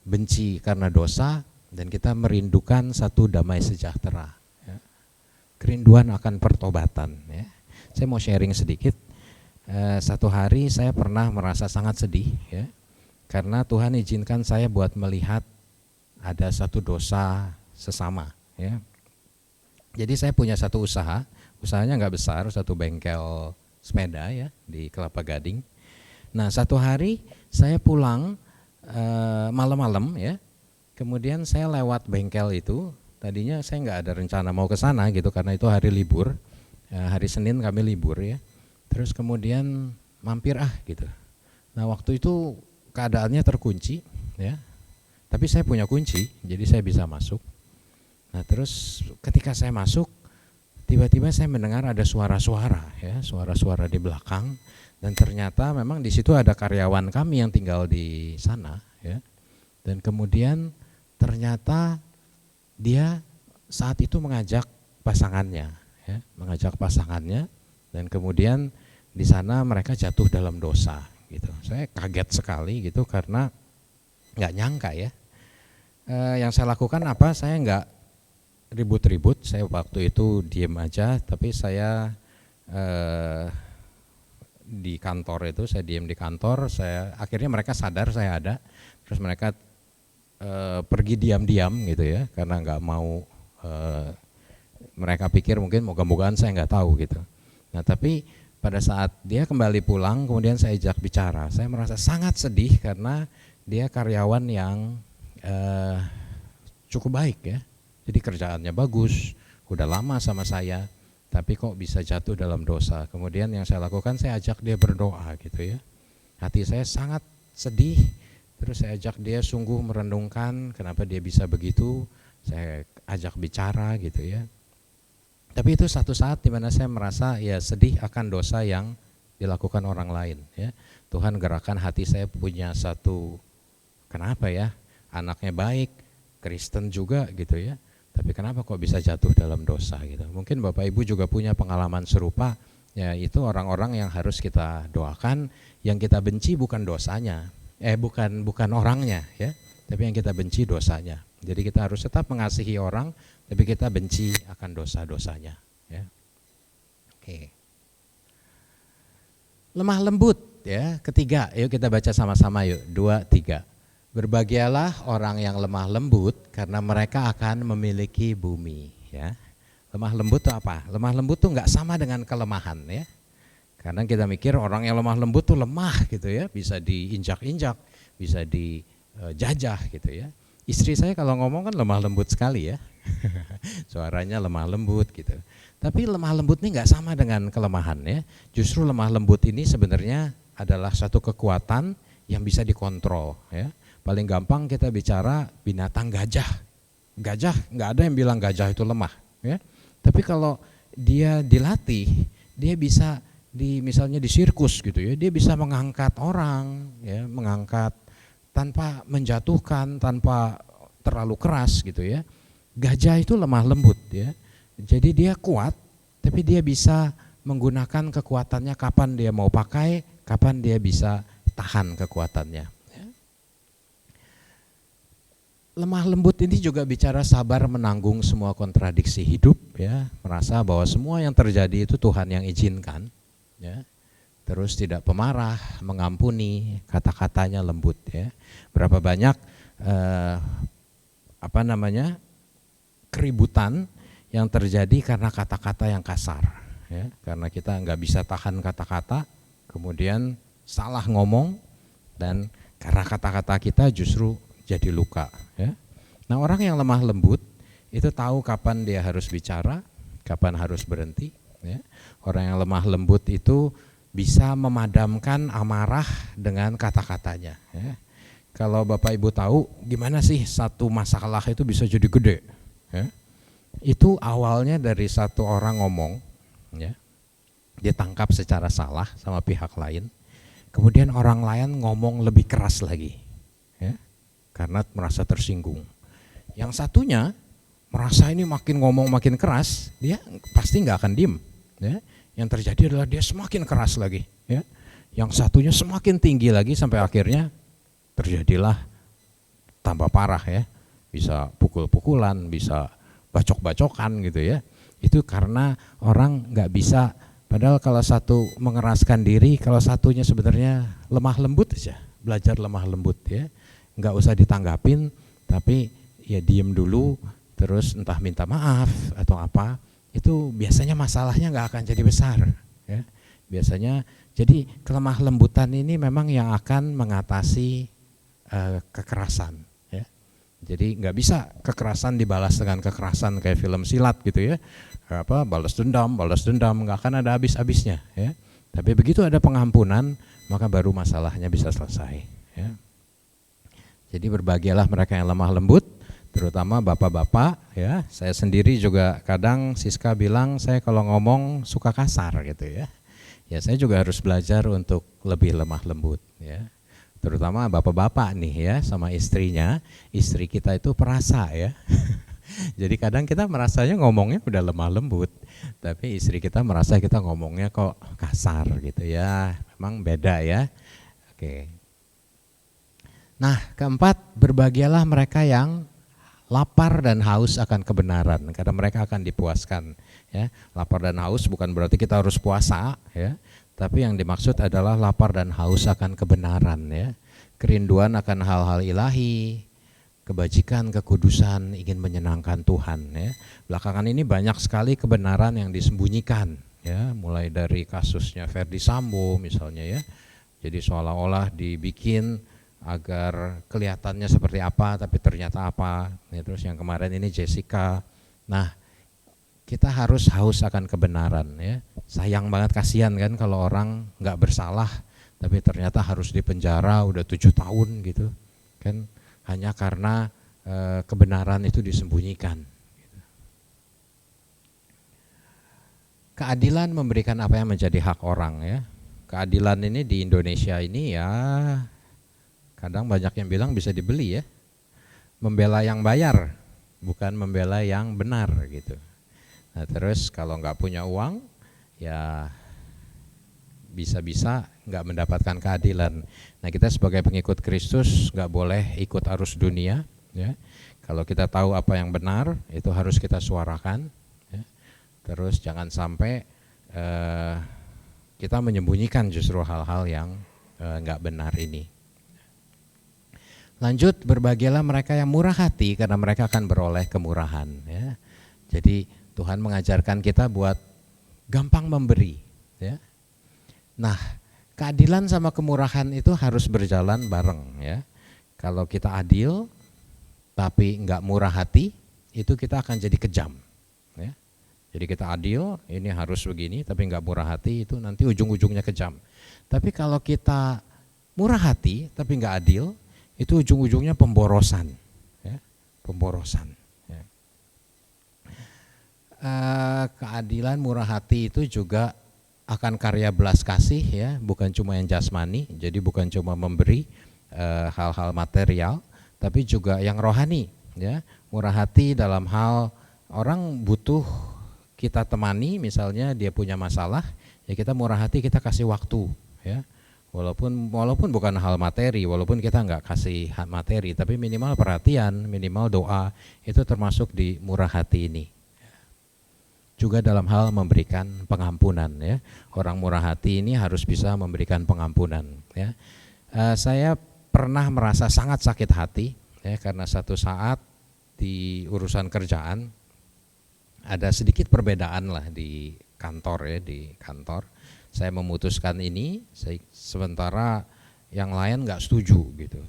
Benci karena dosa dan kita merindukan satu damai sejahtera ya. Kerinduan akan pertobatan ya. Saya mau sharing sedikit. Satu hari saya pernah merasa sangat sedih ya, karena Tuhan izinkan saya buat melihat ada satu dosa sesama ya. Jadi saya punya satu usaha usahanya nggak besar, satu bengkel sepeda ya di Kelapa Gading. Nah satu hari saya pulang malam-malam ya, kemudian saya lewat bengkel itu. Tadinya saya nggak ada rencana mau ke sana gitu karena itu hari libur, hari Senin kami libur ya. Terus kemudian mampir gitu. Nah waktu itu keadaannya terkunci ya, tapi saya punya kunci, jadi saya bisa masuk. Nah terus ketika saya masuk, tiba-tiba saya mendengar ada suara-suara ya, suara-suara di belakang, dan ternyata memang di situ ada karyawan kami yang tinggal di sana ya. Dan kemudian ternyata dia saat itu mengajak pasangannya ya, dan kemudian di sana mereka jatuh dalam dosa gitu. Saya kaget sekali gitu karena nggak nyangka ya. Yang saya lakukan apa? Saya nggak ribut-ribut, saya waktu itu diem aja, tapi saya di kantor itu, saya diem di kantor, akhirnya mereka sadar saya ada, terus mereka pergi diam-diam gitu ya, karena nggak mau, mereka pikir mungkin moga-mogaan saya nggak tahu gitu. Nah tapi pada saat dia kembali pulang, kemudian saya ajak bicara, saya merasa sangat sedih karena dia karyawan yang cukup baik ya, jadi kerjaannya bagus, udah lama sama saya, tapi kok bisa jatuh dalam dosa. Kemudian yang saya lakukan, saya ajak dia berdoa gitu ya, hati saya sangat sedih. Terus saya ajak dia sungguh merenungkan kenapa dia bisa begitu, saya ajak bicara gitu ya. Tapi itu satu saat di mana saya merasa ya sedih akan dosa yang dilakukan orang lain ya. Tuhan gerakan hati saya punya satu, kenapa ya, anaknya baik, Kristen juga gitu ya, tapi kenapa kok bisa jatuh dalam dosa gitu. Mungkin Bapak Ibu juga punya pengalaman serupa, ya itu orang-orang yang harus kita doakan, yang kita benci bukan dosanya, bukan orangnya ya, tapi yang kita benci dosanya. Jadi kita harus tetap mengasihi orang, tapi kita benci akan dosa-dosanya ya. Oke. Lemah lembut ya, ketiga, yuk kita baca sama-sama yuk, 2, 3. Berbahagialah orang yang lemah lembut karena mereka akan memiliki bumi ya. Lemah lembut itu apa? Lemah lembut tuh nggak sama dengan kelemahan ya. Karena kita mikir orang yang lemah lembut tuh lemah gitu ya, bisa diinjak-injak, bisa dijajah gitu ya. Istri saya kalau ngomong kan lemah lembut sekali ya, suaranya lemah lembut gitu. Tapi lemah lembut ini nggak sama dengan kelemahan ya. Justru lemah lembut ini sebenarnya adalah satu kekuatan yang bisa dikontrol ya. Paling gampang kita bicara binatang gajah. Gajah nggak ada yang bilang gajah itu lemah ya. Tapi kalau dia dilatih, dia bisa misalnya di sirkus gitu ya, dia bisa mengangkat orang ya, mengangkat tanpa menjatuhkan, tanpa terlalu keras gitu ya. Gajah itu lemah lembut ya. Jadi dia kuat, tapi dia bisa menggunakan kekuatannya kapan dia mau pakai, kapan dia bisa tahan kekuatannya ya. Lemah lembut ini juga bicara sabar menanggung semua kontradiksi hidup ya, merasa bahwa semua yang terjadi itu Tuhan yang izinkan ya. Terus tidak pemarah, mengampuni, kata-katanya lembut ya. Berapa banyak keributan yang terjadi karena kata-kata yang kasar ya. Karena kita nggak bisa tahan kata-kata, kemudian salah ngomong, dan karena kata-kata kita justru jadi luka ya. Nah orang yang lemah lembut itu tahu kapan dia harus bicara, kapan harus berhenti ya. Orang yang lemah lembut itu bisa memadamkan amarah dengan kata-katanya ya. Kalau Bapak Ibu tahu gimana sih satu masalah itu bisa jadi gede ya. Itu awalnya dari satu orang ngomong ya, dia tangkap secara salah sama pihak lain, kemudian orang lain ngomong lebih keras lagi ya, karena merasa tersinggung. Yang satunya merasa ini makin ngomong makin keras, dia pasti nggak akan diem ya. Yang terjadi adalah dia semakin keras lagi ya. Yang satunya semakin tinggi lagi sampai akhirnya terjadilah tambah parah ya. Bisa pukul-pukulan, bisa bacok-bacokan gitu ya. Itu karena orang nggak bisa, padahal kalau satu mengeraskan diri, kalau satunya sebenarnya lemah lembut aja, belajar lemah lembut ya. Nggak usah ditanggapin, tapi ya diem dulu, terus entah minta maaf atau apa, itu biasanya masalahnya nggak akan jadi besar. Ya. Biasanya jadi kelemah lembutan ini memang yang akan mengatasi kekerasan. Ya. Jadi nggak bisa kekerasan dibalas dengan kekerasan kayak film silat gitu ya. Balas dendam, nggak akan ada habis-habisnya. Ya. Tapi begitu ada pengampunan, maka baru masalahnya bisa selesai. Ya. Jadi berbahagialah mereka yang lemah lembut, terutama bapak-bapak. Ya, saya sendiri juga kadang Siska bilang saya kalau ngomong suka kasar gitu ya. Ya saya juga harus belajar untuk lebih lemah lembut. Ya. Terutama bapak-bapak nih ya sama istrinya, istri kita itu perasa ya. Jadi kadang kita merasanya ngomongnya udah lemah lembut, tapi istri kita merasa kita ngomongnya kok kasar gitu ya. Memang beda ya. Oke. Nah, keempat, berbahagialah mereka yang lapar dan haus akan kebenaran, karena mereka akan dipuaskan. Ya, lapar dan haus bukan berarti kita harus puasa, ya. Tapi yang dimaksud adalah lapar dan haus akan kebenaran, ya. Kerinduan akan hal-hal ilahi, kebajikan, kekudusan, ingin menyenangkan Tuhan. Ya. Belakangan ini banyak sekali kebenaran yang disembunyikan, ya, mulai dari kasusnya Ferdy Sambo misalnya, ya. Jadi seolah-olah dibikin agar kelihatannya seperti apa, tapi ternyata apa. Ya, terus yang kemarin ini Jessica. Nah, kita harus haus akan kebenaran. Ya. Sayang banget, kasihan kan kalau orang nggak bersalah, tapi ternyata harus dipenjara udah 7 tahun gitu, kan? Hanya karena kebenaran itu disembunyikan. Keadilan memberikan apa yang menjadi hak orang, ya. Keadilan ini di Indonesia ini ya kadang banyak yang bilang bisa dibeli, ya. Membela yang bayar, bukan membela yang benar gitu. Nah, terus kalau nggak punya uang, ya bisa-bisa nggak mendapatkan keadilan. Nah, kita sebagai pengikut Kristus nggak boleh ikut arus dunia, ya. Kalau kita tahu apa yang benar, itu harus kita suarakan, ya. Terus jangan sampai kita menyembunyikan justru hal-hal yang nggak benar ini. Lanjut, berbahagialah mereka yang murah hati, karena mereka akan beroleh kemurahan, ya. Jadi Tuhan mengajarkan kita buat gampang memberi, ya. Nah, keadilan sama kemurahan itu harus berjalan bareng, ya. Kalau kita adil tapi enggak murah hati, itu kita akan jadi kejam, ya. Jadi kita adil, ini harus begini, tapi enggak murah hati, itu nanti ujung-ujungnya kejam. Tapi kalau kita murah hati tapi enggak adil, itu ujung-ujungnya pemborosan, ya. Pemborosan. Ya. Keadilan, murah hati itu juga akan karya belas kasih, ya, bukan cuma yang jasmani. Jadi bukan cuma memberi hal-hal material, tapi juga yang rohani, ya. Murah hati dalam hal orang butuh kita temani, misalnya dia punya masalah, ya kita murah hati, kita kasih waktu, ya. Walaupun bukan hal materi, walaupun kita nggak kasih materi, tapi minimal perhatian, minimal doa, itu termasuk di murah hati ini. Juga dalam hal memberikan pengampunan, ya. Orang murah hati ini harus bisa memberikan pengampunan, ya. Saya pernah merasa sangat sakit hati, ya, karena satu saat di urusan kerjaan ada sedikit perbedaan lah di kantor, ya, di kantor. Saya memutuskan ini, sementara yang lain nggak setuju gitu.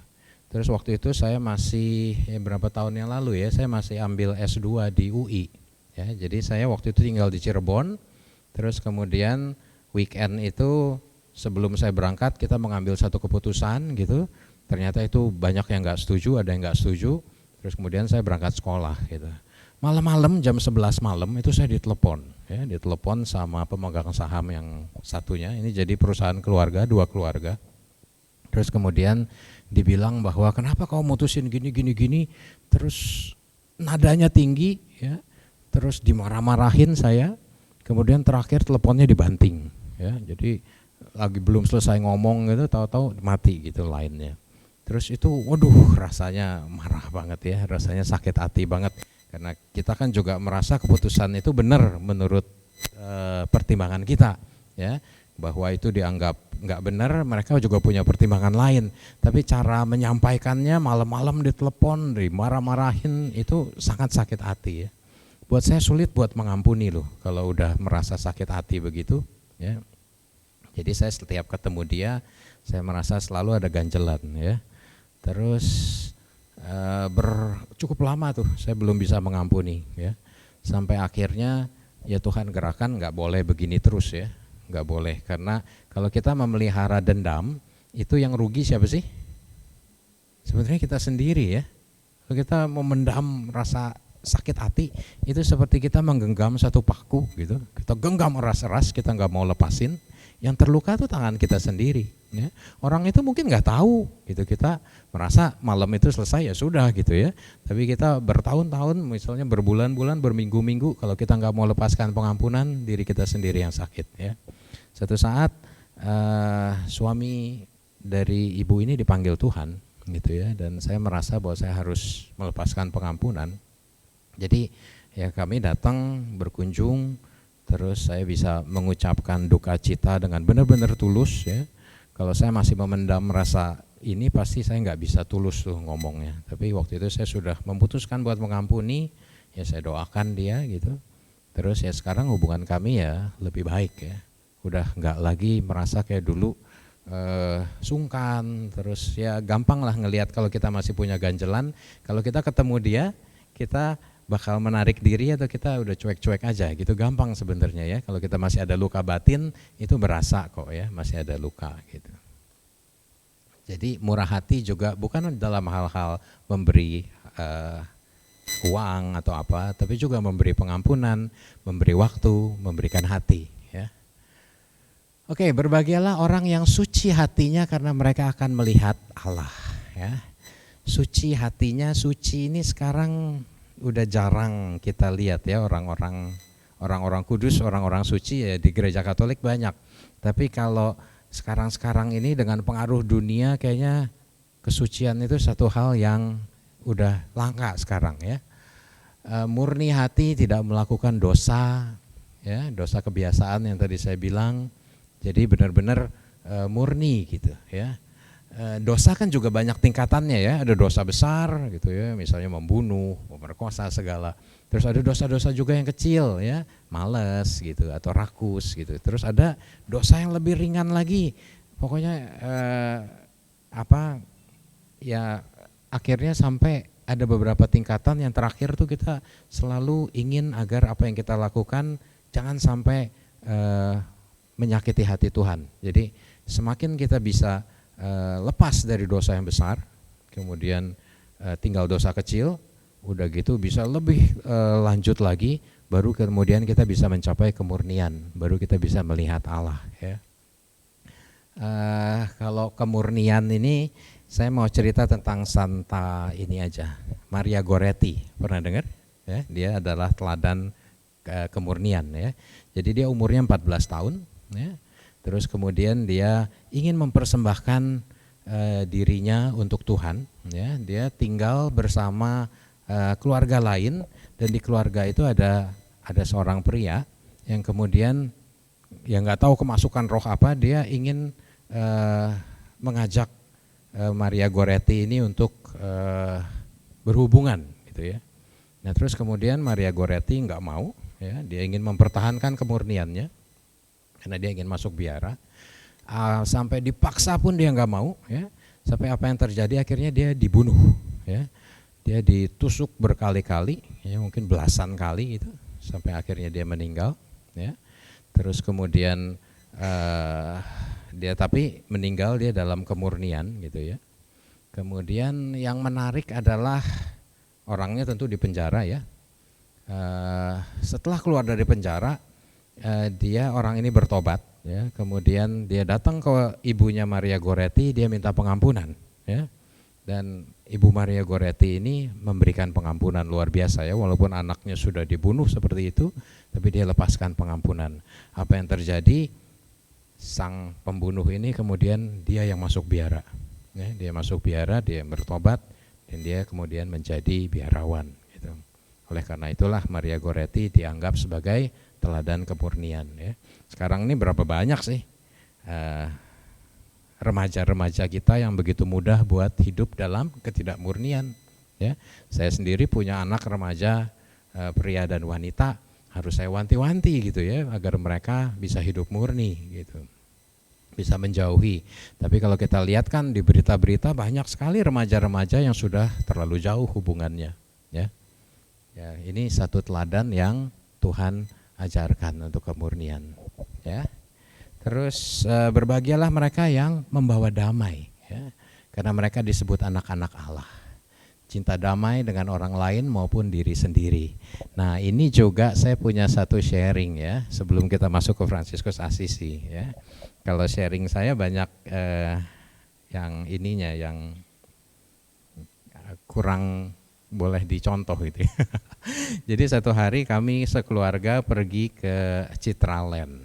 Terus waktu itu saya masih berapa tahun yang lalu, ya, saya masih ambil S2 di UI. Ya, jadi saya waktu itu tinggal di Cirebon, terus kemudian weekend itu sebelum saya berangkat kita mengambil satu keputusan gitu, ternyata itu banyak yang nggak setuju, ada yang nggak setuju, terus kemudian saya berangkat sekolah gitu. Malam-malam jam 11 malam itu saya ditelepon, ya, ditelepon sama pemegang saham yang satunya, ini jadi perusahaan keluarga, 2 keluarga. Terus kemudian dibilang bahwa kenapa kau mutusin gini, terus nadanya tinggi, ya. Terus dimarah-marahin saya, kemudian terakhir teleponnya dibanting, ya. Jadi lagi belum selesai ngomong gitu, tahu-tahu mati gitu lainnya. Terus itu, waduh, rasanya marah banget, ya, rasanya sakit hati banget, karena kita kan juga merasa keputusan itu benar menurut pertimbangan kita, ya, bahwa itu dianggap nggak benar, mereka juga punya pertimbangan lain, tapi cara menyampaikannya malam-malam ditelepon, dimarah-marahin, itu sangat sakit hati, ya. buat saya sulit buat mengampuni loh kalau udah merasa sakit hati begitu ya. Jadi saya setiap ketemu dia saya merasa selalu ada ganjelan ya. Terus cukup lama tuh saya belum bisa mengampuni ya. Sampai akhirnya ya Tuhan gerakan nggak boleh begini terus ya, nggak boleh, karena kalau kita memelihara dendam itu yang rugi siapa sih? Sebenarnya kita sendiri ya. Kalau kita memendam rasa sakit hati itu seperti kita menggenggam satu paku gitu, kita genggam eras-eras, kita nggak mau lepasin, yang terluka tuh tangan kita sendiri ya. Orang itu mungkin nggak tahu gitu, kita merasa malam itu selesai ya sudah gitu ya, tapi kita bertahun-tahun misalnya berbulan-bulan berminggu-minggu kalau kita nggak mau lepaskan pengampunan, diri kita sendiri yang sakit ya. Satu saat suami dari ibu ini dipanggil Tuhan gitu ya, dan saya merasa bahwa saya harus melepaskan pengampunan. Jadi ya kami datang berkunjung, terus saya bisa mengucapkan duka cita dengan benar-benar tulus ya. Kalau saya masih memendam rasa ini pasti saya nggak bisa tulus tuh ngomongnya. Tapi waktu itu saya sudah memutuskan buat mengampuni, ya saya doakan dia gitu. Terus ya sekarang hubungan kami ya lebih baik ya. Udah nggak lagi merasa kayak dulu sungkan, terus ya gampang lah ngelihat kalau kita masih punya ganjelan, kalau kita ketemu dia kita bakal menarik diri atau kita udah cuek-cuek aja gitu, gampang sebenarnya ya. Kalau kita masih ada luka batin itu berasa kok ya, masih ada luka gitu. Jadi murah hati juga bukan dalam hal-hal memberi uang atau apa, tapi juga memberi pengampunan, memberi waktu, memberikan hati ya. Oke, berbahagialah orang yang suci hatinya karena mereka akan melihat Allah ya. Suci hatinya, suci ini sekarang udah jarang kita lihat ya, orang-orang kudus, orang-orang suci ya di gereja Katolik banyak. Tapi kalau sekarang ini dengan pengaruh dunia kayaknya kesucian itu satu hal yang udah langka sekarang ya. Murni hati, tidak melakukan dosa ya, dosa kebiasaan yang tadi saya bilang. Jadi benar-benar murni gitu ya. Dosa kan juga banyak tingkatannya ya, ada dosa besar gitu ya, misalnya membunuh, memerkosa segala. Terus ada dosa-dosa juga yang kecil ya, malas gitu atau rakus gitu. Terus ada dosa yang lebih ringan lagi, pokoknya akhirnya sampai ada beberapa tingkatan yang terakhir tuh kita selalu ingin agar apa yang kita lakukan jangan sampai menyakiti hati Tuhan. Jadi semakin kita bisa lepas dari dosa yang besar, kemudian tinggal dosa kecil, udah gitu bisa lebih lanjut lagi, baru kemudian kita bisa mencapai kemurnian, baru kita bisa melihat Allah ya. Kalau kemurnian ini saya mau cerita tentang Santa ini aja, Maria Goretti, pernah dengar ya? Dia adalah teladan kemurnian ya. Jadi dia umurnya 14 tahun ya. Terus kemudian dia ingin mempersembahkan dirinya untuk Tuhan ya. Dia tinggal bersama keluarga lain, dan di keluarga itu ada seorang pria yang kemudian ya nggak tahu kemasukan roh apa, dia ingin mengajak Maria Goretti ini untuk berhubungan gitu ya. Nah terus kemudian Maria Goretti nggak mau ya, dia ingin mempertahankan kemurniannya karena dia ingin masuk biara. Sampai dipaksa pun dia nggak mau ya. Sampai apa yang terjadi, akhirnya dia dibunuh ya. Dia ditusuk berkali-kali ya, mungkin belasan kali itu, sampai akhirnya dia meninggal ya. Terus kemudian dia tapi meninggal dia dalam kemurnian gitu ya. Kemudian yang menarik adalah orangnya tentu di penjara ya. Setelah keluar dari penjara, dia orang ini bertobat ya. Kemudian dia datang ke ibunya Maria Goretti, dia minta pengampunan ya. Dan Ibu Maria Goretti ini memberikan pengampunan luar biasa ya, walaupun anaknya sudah dibunuh seperti itu, tapi dia lepaskan pengampunan. Apa yang terjadi? Sang pembunuh ini kemudian dia yang masuk biara ya. Dia masuk biara, dia bertobat, dan dia kemudian menjadi biarawan gitu. Oleh karena itulah Maria Goretti dianggap sebagai teladan kemurnian ya. Sekarang ini berapa banyak sih remaja-remaja kita yang begitu mudah buat hidup dalam ketidakmurnian ya. Saya sendiri punya anak remaja pria dan wanita harus saya wanti-wanti gitu ya, agar mereka bisa hidup murni gitu, bisa menjauhi. Tapi kalau kita lihat kan di berita-berita banyak sekali remaja-remaja yang sudah terlalu jauh hubungannya, ya. Ya, ini satu teladan yang Tuhan ajarkan untuk kemurnian, ya. Terus berbahagialah mereka yang membawa damai, ya, karena mereka disebut anak-anak Allah. Cinta damai dengan orang lain maupun diri sendiri. Nah, ini juga saya punya satu sharing ya, sebelum kita masuk ke Fransiskus Assisi ya. Kalau sharing saya banyak yang ininya yang kurang boleh dicontoh gitu ya. Jadi satu hari kami sekeluarga pergi ke Citraland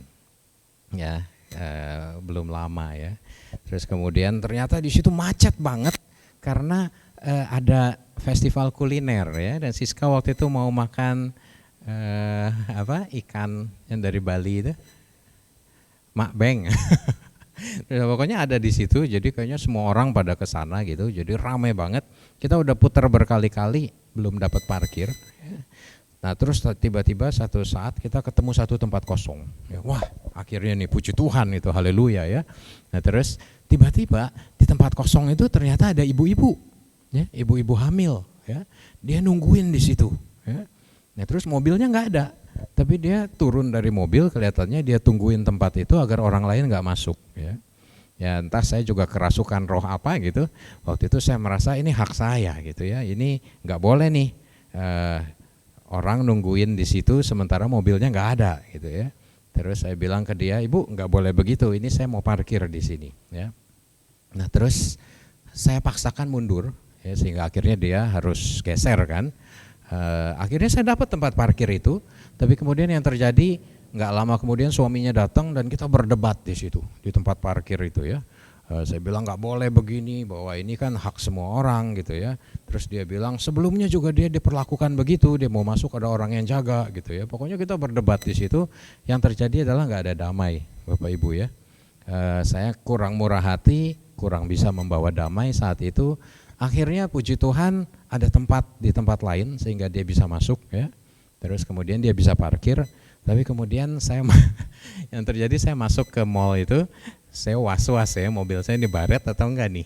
ya, belum lama ya. Terus kemudian ternyata di situ macet banget karena ada festival kuliner ya, dan Siska waktu itu mau makan ikan yang dari Bali itu, makbeng. Pokoknya ada di situ, jadi kayaknya semua orang pada kesana gitu, jadi ramai banget. Kita udah putar berkali-kali belum dapat parkir. Nah terus tiba-tiba satu saat kita ketemu satu tempat kosong. Ya, wah akhirnya nih puji Tuhan itu, haleluya ya. Nah terus tiba-tiba di tempat kosong itu ternyata ada ibu-ibu, ya, ibu-ibu hamil, ya, dia nungguin di situ. Ya. Nah terus mobilnya nggak ada, tapi dia turun dari mobil, kelihatannya dia tungguin tempat itu agar orang lain nggak masuk. Ya. Ya entah saya juga kerasukan roh apa gitu. Waktu itu saya merasa ini hak saya gitu ya, ini nggak boleh nih. Orang nungguin di situ sementara mobilnya nggak ada gitu ya. Terus saya bilang ke dia, ibu nggak boleh begitu, ini saya mau parkir di sini ya. Nah terus saya paksakan mundur ya, sehingga akhirnya dia harus geser kan. Akhirnya saya dapat tempat parkir itu, tapi kemudian yang terjadi nggak lama kemudian suaminya datang dan kita berdebat di situ di tempat parkir itu ya. Saya bilang nggak boleh begini, bahwa ini kan hak semua orang gitu ya. Terus dia bilang sebelumnya juga dia diperlakukan begitu, dia mau masuk ada orang yang jaga gitu ya. Pokoknya kita berdebat di situ. Yang terjadi adalah nggak ada damai, Bapak Ibu ya. Saya kurang murah hati, kurang bisa membawa damai saat itu. Akhirnya puji Tuhan ada tempat di tempat lain sehingga dia bisa masuk ya. Terus kemudian dia bisa parkir. Tapi kemudian yang terjadi saya masuk ke mall itu, saya was-was ya, mobil saya dibaret atau enggak nih.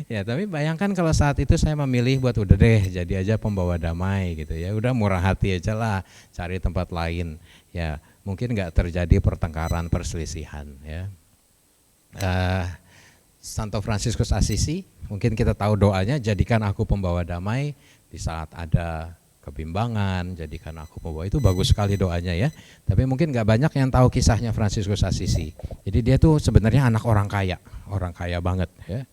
Ya tapi bayangkan kalau saat itu saya memilih buat udah deh jadi aja pembawa damai gitu ya, udah murah hati aja lah, cari tempat lain. Ya mungkin enggak terjadi pertengkaran, perselisihan ya. Santo Fransiskus Assisi, mungkin kita tahu doanya, jadikan aku pembawa damai di saat ada kebimbangan, jadikan aku pembawa, itu bagus sekali doanya ya. Tapi mungkin nggak banyak yang tahu kisahnya Fransiskus Assisi. Jadi dia tuh sebenarnya anak orang kaya banget ya.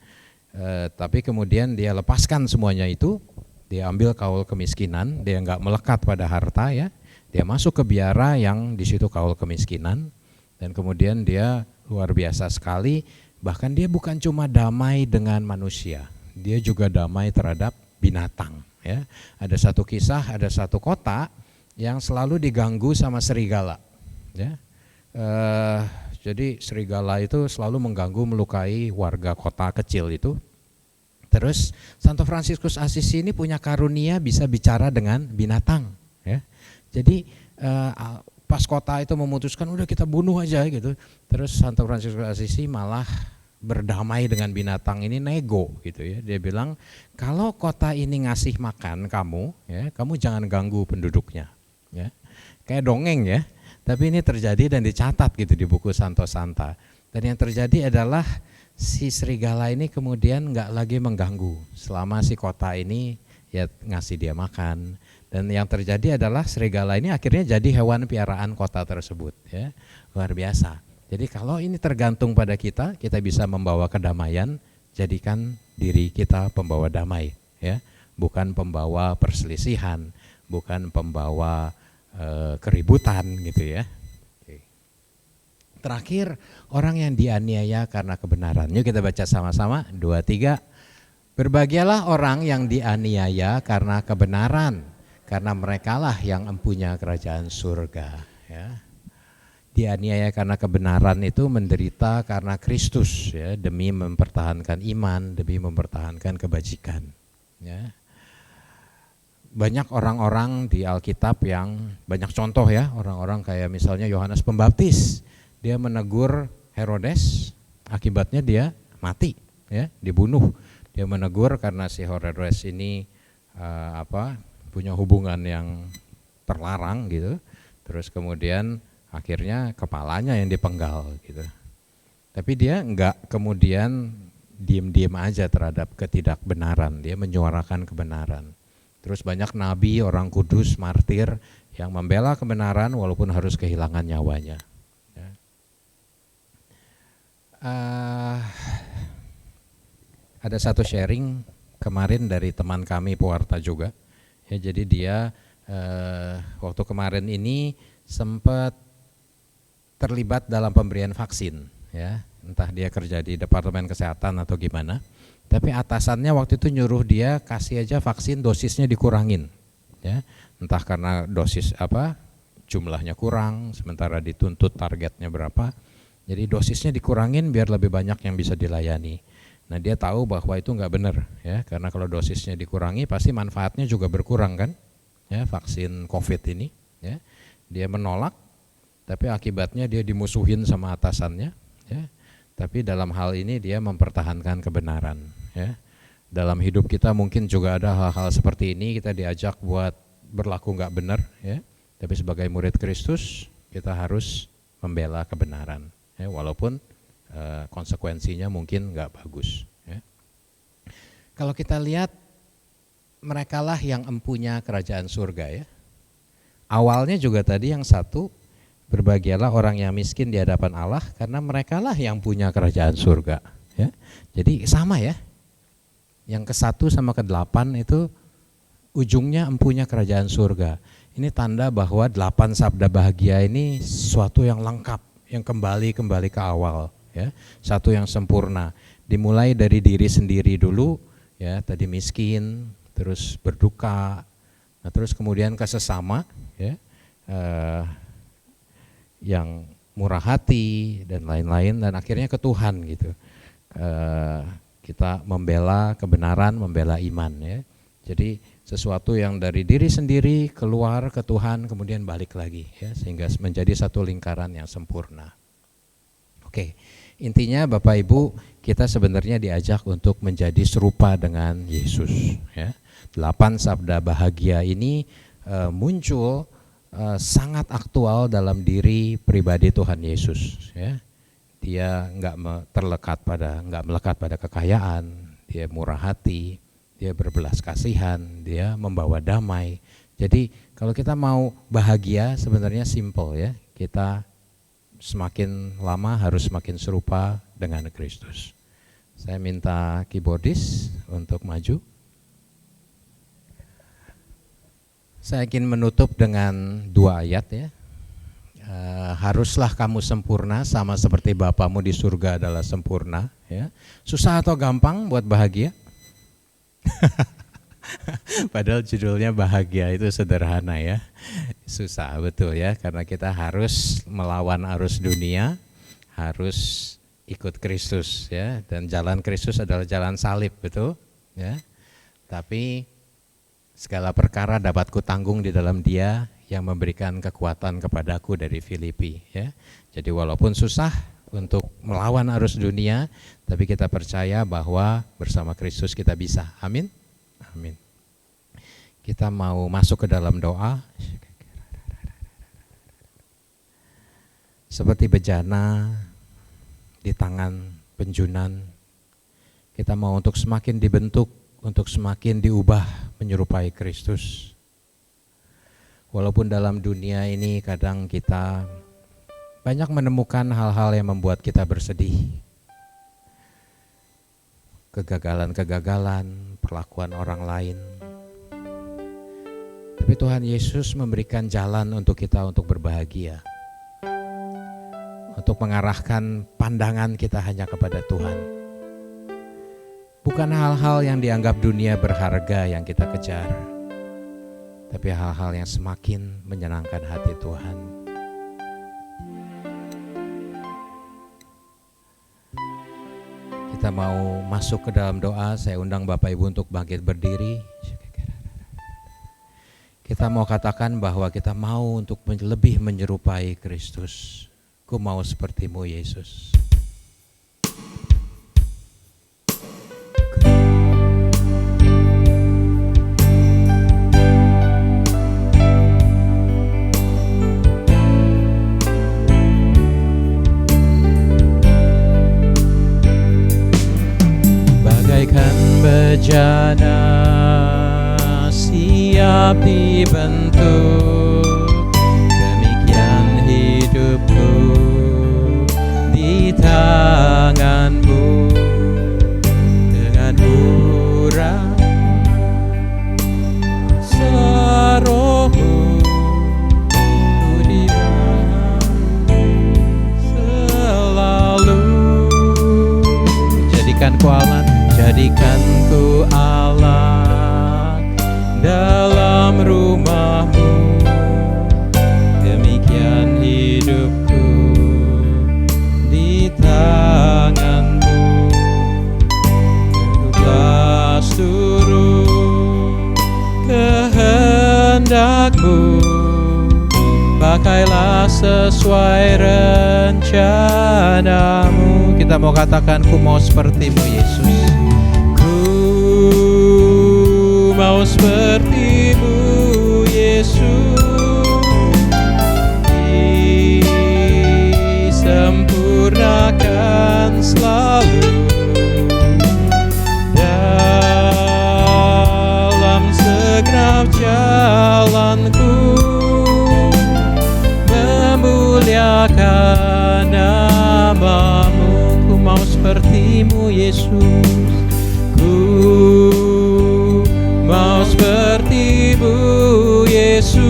Tapi kemudian dia lepaskan semuanya itu, dia ambil kaul kemiskinan, dia nggak melekat pada harta ya. Dia masuk ke biara yang di situ kaul kemiskinan, dan kemudian dia luar biasa sekali. Bahkan dia bukan cuma damai dengan manusia, dia juga damai terhadap binatang. Ya, ada satu kisah, ada satu kota yang selalu diganggu sama serigala. Ya, jadi serigala itu selalu mengganggu, melukai warga kota kecil itu. Terus Santo Fransiskus Assisi ini punya karunia bisa bicara dengan binatang. Ya, jadi pas kota itu memutuskan udah kita bunuh aja gitu. Terus Santo Fransiskus Assisi malah berdamai dengan binatang ini, nego gitu ya. Dia bilang kalau kota ini ngasih makan kamu ya, kamu jangan ganggu penduduknya ya. Kayak dongeng ya, tapi ini terjadi dan dicatat gitu di buku Santo Santa. Dan yang terjadi adalah si serigala ini kemudian nggak lagi mengganggu selama si kota ini ya ngasih dia makan. Dan yang terjadi adalah serigala ini akhirnya jadi hewan piaraan kota tersebut ya. Luar biasa. Jadi kalau ini tergantung pada kita, kita bisa membawa kedamaian, jadikan diri kita pembawa damai, ya, bukan pembawa perselisihan, bukan pembawa keributan, gitu ya. Oke. Terakhir, orang yang dianiaya karena kebenaran. Yuk kita baca sama-sama, 2, 3. Berbahagialah orang yang dianiaya karena kebenaran, karena merekalah yang empunya kerajaan surga, ya. Dianiaya karena kebenaran itu menderita karena Kristus ya, demi mempertahankan iman, demi mempertahankan kebajikan ya. banyak orang-orang di Alkitab yang banyak contoh ya, orang-orang kayak misalnya Yohanes Pembaptis, dia menegur Herodes, akibatnya dia mati, ya, dibunuh. Dia menegur karena si Herodes ini punya hubungan yang terlarang gitu, terus kemudian akhirnya kepalanya yang dipenggal gitu. Tapi dia enggak kemudian diem-diem aja terhadap ketidakbenaran, dia menyuarakan kebenaran. Terus banyak nabi, orang kudus, martir yang membela kebenaran walaupun harus kehilangan nyawanya. Ya. Ada satu sharing kemarin dari teman kami pewarta juga. Ya, jadi dia waktu kemarin ini sempat terlibat dalam pemberian vaksin. Ya, entah dia kerja di Departemen Kesehatan atau gimana, tapi atasannya waktu itu nyuruh dia kasih aja vaksin, dosisnya dikurangin, ya, entah karena dosis jumlahnya kurang, sementara dituntut targetnya berapa, jadi dosisnya dikurangin biar lebih banyak yang bisa dilayani. Nah, dia tahu bahwa itu nggak benar, ya, karena kalau dosisnya dikurangi pasti manfaatnya juga berkurang kan, ya, vaksin COVID ini, ya, dia menolak, tapi akibatnya dia dimusuhin sama atasannya. Ya, tapi dalam hal ini dia mempertahankan kebenaran. Ya, dalam hidup kita mungkin juga ada hal-hal seperti ini, kita diajak buat berlaku nggak benar, ya. Tapi sebagai murid Kristus kita harus membela kebenaran, ya, walaupun konsekuensinya mungkin nggak bagus. Ya. Kalau kita lihat, merekalah yang empunya kerajaan surga, ya. Awalnya juga tadi yang satu, berbahagialah orang yang miskin di hadapan Allah karena merekalah yang punya kerajaan surga. Ya. Jadi sama ya, yang ke-1 sama ke-8 itu ujungnya empunya kerajaan surga. Ini tanda bahwa 8 sabda bahagia ini sesuatu yang lengkap, yang kembali ke awal. Ya. Satu yang sempurna, dimulai dari diri sendiri dulu, ya, tadi miskin, terus berduka, nah, terus kemudian ke sesama, ya, yang murah hati dan lain-lain, dan akhirnya ke Tuhan gitu. Kita membela kebenaran, membela iman, ya. Jadi sesuatu yang dari diri sendiri keluar ke Tuhan kemudian balik lagi, ya, sehingga menjadi satu lingkaran yang sempurna. Oke, intinya Bapak Ibu, kita sebenarnya diajak untuk menjadi serupa dengan Yesus, ya. 8 sabda bahagia ini muncul sangat aktual dalam diri pribadi Tuhan Yesus, ya. Dia nggak melekat pada kekayaan, dia murah hati, dia berbelas kasihan, dia membawa damai. Jadi kalau kita mau bahagia sebenarnya simple, ya. Kita semakin lama harus semakin serupa dengan Kristus. Saya minta keyboardis untuk maju. Saya ingin menutup dengan 2 ayat, ya. Haruslah kamu sempurna sama seperti Bapamu di surga adalah sempurna, ya. Susah atau gampang buat bahagia? Padahal judulnya bahagia itu sederhana, ya. Susah betul, ya, karena kita harus melawan arus dunia, harus ikut Kristus, ya, dan jalan Kristus adalah jalan salib, betul, ya. Tapi segala perkara dapat kutanggung di dalam Dia yang memberikan kekuatan kepadaku dari Filipi, ya. Jadi walaupun susah untuk melawan arus dunia, tapi kita percaya bahwa bersama Kristus kita bisa. Amin. Amin. Kita mau masuk ke dalam doa. Seperti bejana di tangan penjunan, kita mau untuk semakin dibentuk, untuk semakin diubah menyerupai Kristus. Walaupun dalam dunia ini kadang kita banyak menemukan hal-hal yang membuat kita bersedih. Kegagalan-kegagalan, perlakuan orang lain. Tapi Tuhan Yesus memberikan jalan untuk kita untuk berbahagia. Untuk mengarahkan pandangan kita hanya kepada Tuhan. Bukan hal-hal yang dianggap dunia berharga yang kita kejar, tapi hal-hal yang semakin menyenangkan hati Tuhan. Kita mau masuk ke dalam doa. Saya undang Bapak Ibu untuk bangkit berdiri. Kita mau katakan bahwa kita mau untuk lebih menyerupai Kristus. Ku mau seperti-Mu Yesus. Bagaikan bejana siap dibentuk, demikian hidupku di tangan-Mu. Dengan murah seroh-Mu ku dibawahi selalu. Jadikanku alat, jadikanku alat dalam rumah-Mu, demikian hidupku di tangan-Mu. Teguhlah seluruh kehendak-Mu, pakailah sesuai rencana-Mu. Kita mau katakan, ku mau seperti-Mu Yesus. Mau seperti-Mu Yesus, disempurnakan selalu dalam segenap jalanku, memuliakan nama-Mu. Ku mau seperti-Mu Yesus, mau seperti-Mu Yesus,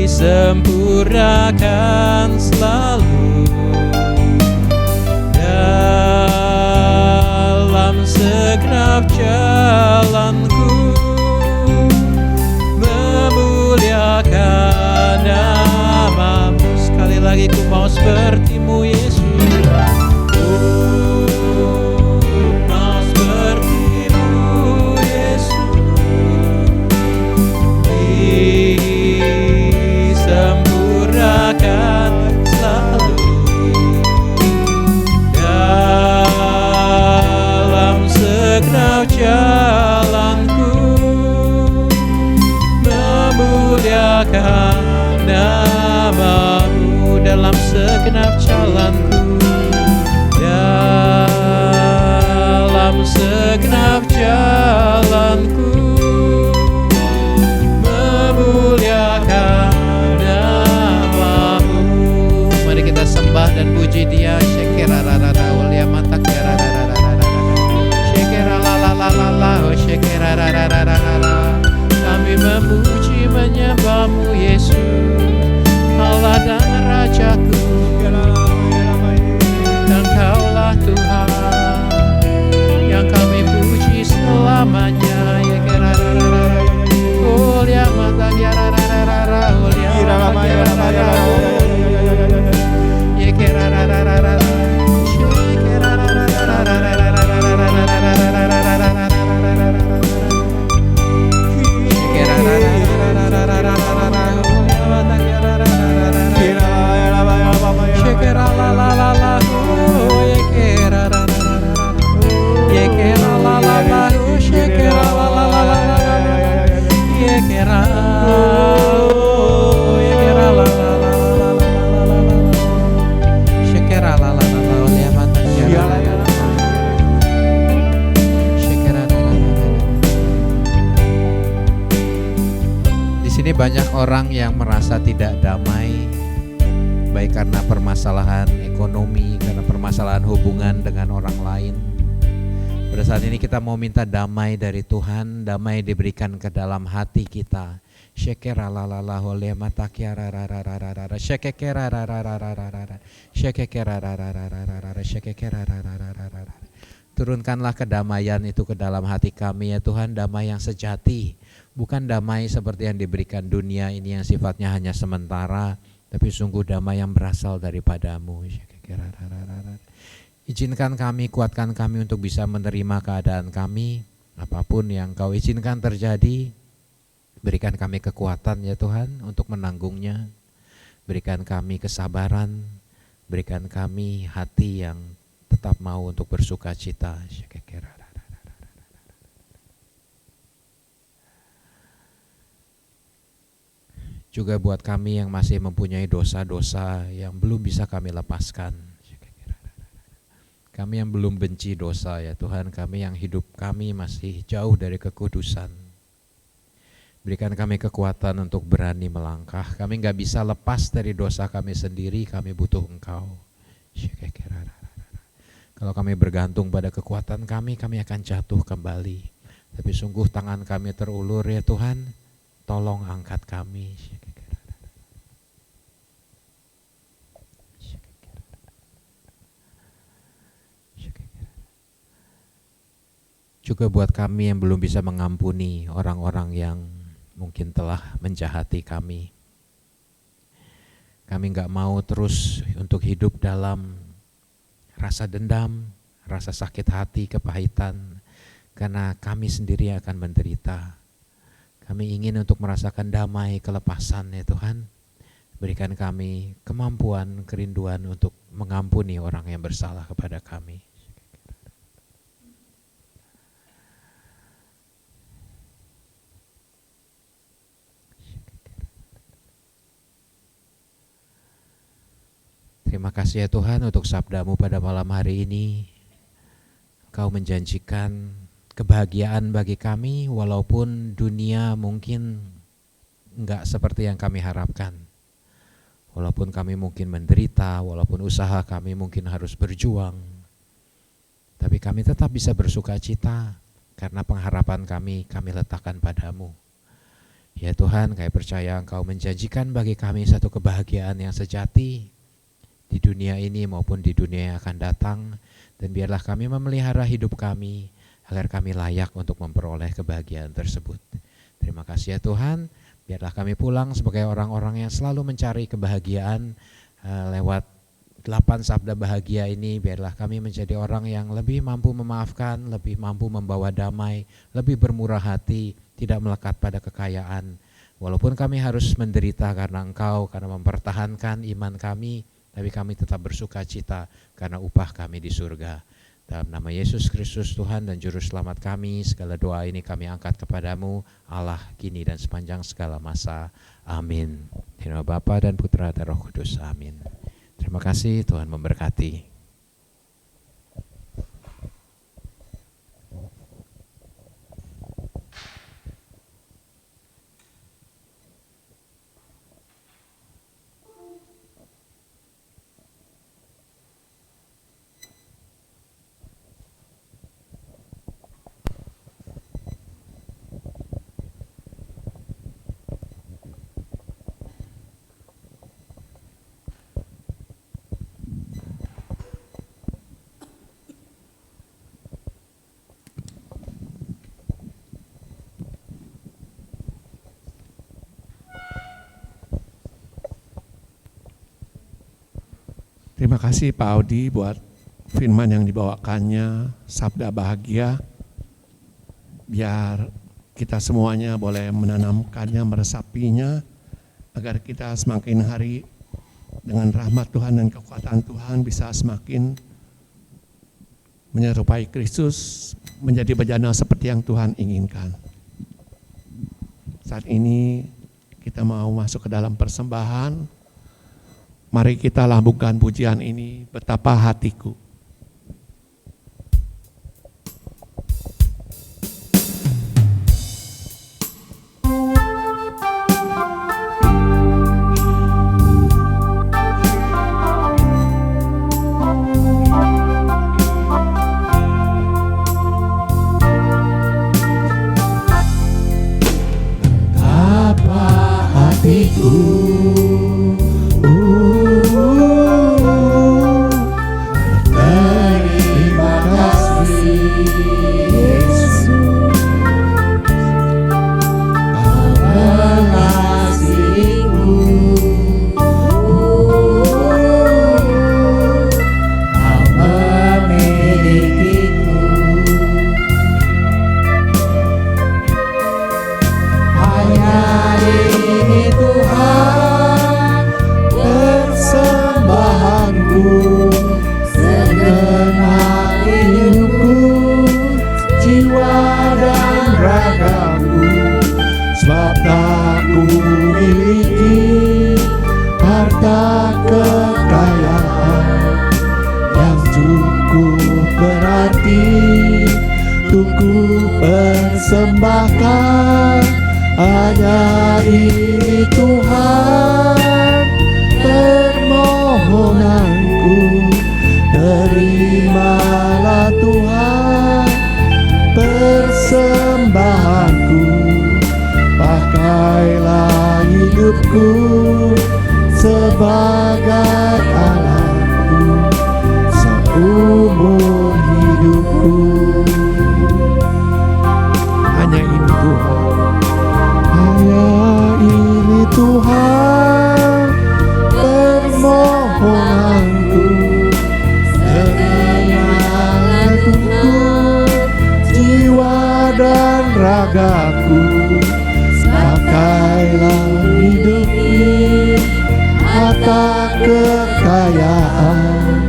disempurnakan selalu dalam segenap jalanku, memuliakan nama-Mu. Sekali lagi, ku mau seperti-Mu Yesus. Disempurnakan selalu dalam segenap jalanku, memuliakan nama-Mu dalam segenap jalanku, dalam segenap jalanku, memuliakan nama-Mu. Mari kita sembah dan puji Dia. Shekerararara ulia mata kerarararara, shekeralalalala, oh shekerarararara. Kami memuji menyembah-Mu Yesus, Allah dan Rajaku, dan Kaulah Tuhan yang kami puji selamanya. Ulia mata kerarararara, ulia mata kerarararara, yekerarararara, banyak orang yang merasa tidak damai, baik karena permasalahan ekonomi, karena permasalahan hubungan dengan orang lain. Pada saat ini kita mau minta damai dari Tuhan, damai diberikan ke dalam hati kita. Turunkanlah kedamaian itu ke dalam hati kami ya Tuhan, damai yang sejati. Bukan damai seperti yang diberikan dunia ini yang sifatnya hanya sementara, tapi sungguh damai yang berasal daripada-Mu. Izinkan kami, kuatkan kami untuk bisa menerima keadaan kami, Apapun yang Kau izinkan terjadi, berikan kami kekuatan ya Tuhan untuk menanggungnya. Berikan kami kesabaran, berikan kami hati yang tetap mau untuk bersuka cita. Juga buat kami yang masih mempunyai dosa-dosa yang belum bisa kami lepaskan. Kami yang belum benci dosa ya Tuhan, kami yang hidup kami masih jauh dari kekudusan. Berikan kami kekuatan untuk berani melangkah. Kami gak bisa lepas dari dosa kami sendiri, kami butuh Engkau. Kalau kami bergantung pada kekuatan kami akan jatuh kembali. Tapi sungguh tangan kami terulur ya Tuhan, tolong angkat kami. Juga buat kami yang belum bisa mengampuni orang-orang yang mungkin telah menjahati kami. Kami gak mau terus untuk hidup dalam rasa dendam, rasa sakit hati, kepahitan, karena kami sendiri akan menderita. Kami ingin untuk merasakan damai, kelepasan ya Tuhan. Berikan kami kemampuan, kerinduan untuk mengampuni orang yang bersalah kepada kami. Terima kasih ya Tuhan untuk sabda-Mu pada malam hari ini. Kau menjanjikan kebahagiaan bagi kami walaupun dunia mungkin enggak seperti yang kami harapkan. Walaupun kami mungkin menderita, walaupun usaha kami mungkin harus berjuang. Tapi kami tetap bisa bersuka cita karena pengharapan kami letakkan pada-Mu. Ya Tuhan, kami percaya Engkau menjanjikan bagi kami satu kebahagiaan yang sejati di dunia ini maupun di dunia yang akan datang, dan biarlah kami memelihara hidup kami agar kami layak untuk memperoleh kebahagiaan tersebut. Terima kasih ya Tuhan, biarlah kami pulang sebagai orang-orang yang selalu mencari kebahagiaan lewat 8 sabda bahagia ini. Biarlah kami menjadi orang yang lebih mampu memaafkan, lebih mampu membawa damai, lebih bermurah hati, tidak melekat pada kekayaan. Walaupun kami harus menderita karena Engkau, karena mempertahankan iman kami, tapi kami tetap bersuka cita karena upah kami di surga. Dalam nama Yesus Kristus Tuhan dan Juru Selamat kami, segala doa ini kami angkat kepadamu, Allah, kini dan sepanjang segala masa. Amin. Di nama Bapa dan Putra dan Roh Kudus. Amin. Terima kasih, Tuhan memberkati. Terima kasih Pak Audi buat firman yang dibawakannya, sabda bahagia. Biar kita semuanya boleh menanamkannya, meresapinya, agar kita semakin hari dengan rahmat Tuhan dan kekuatan Tuhan bisa semakin menyerupai Kristus, menjadi bejana seperti yang Tuhan inginkan. Saat ini kita mau masuk ke dalam persembahan. Mari kita lambungkan pujian ini, betapa hatiku. Betapa hatiku persembahkan hanya ini Tuhan, permohonanku. Terimalah Tuhan persembahanku, pakailah hidupku sebagai alatku seumur hidupku. Hanya ini Tuhan, Hanya ini Tuhan, permohonanku. Terimalah Tuhan jiwa dan ragaku, pakailah hidup ini harta kekayaan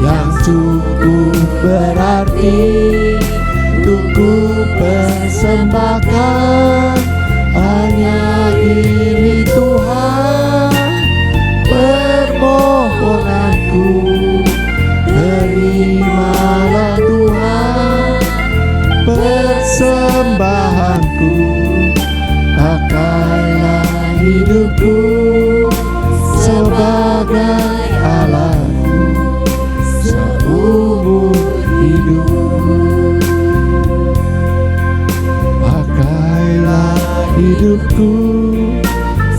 yang cukup berarti untuk ku persembahkan. Hanya ini Tuhan, permohonanku. Terimalah Tuhan persembahanku, pakailah hidupku sebagai alatku seumur hidupku. Pakailah hidupku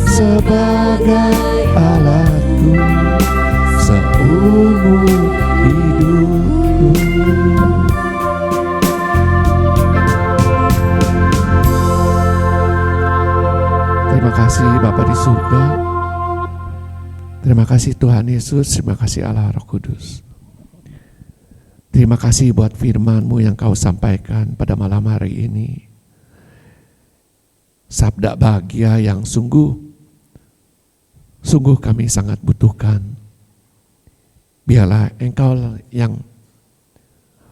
sebagai alatku seumur hidupku. terima kasih Bapa di surga. Terima kasih Tuhan Yesus, terima kasih Allah Roh Kudus. Terima kasih buat firman-Mu yang Kau sampaikan pada malam hari ini. Sabda bahagia yang sungguh kami sangat butuhkan. Biarlah Engkau yang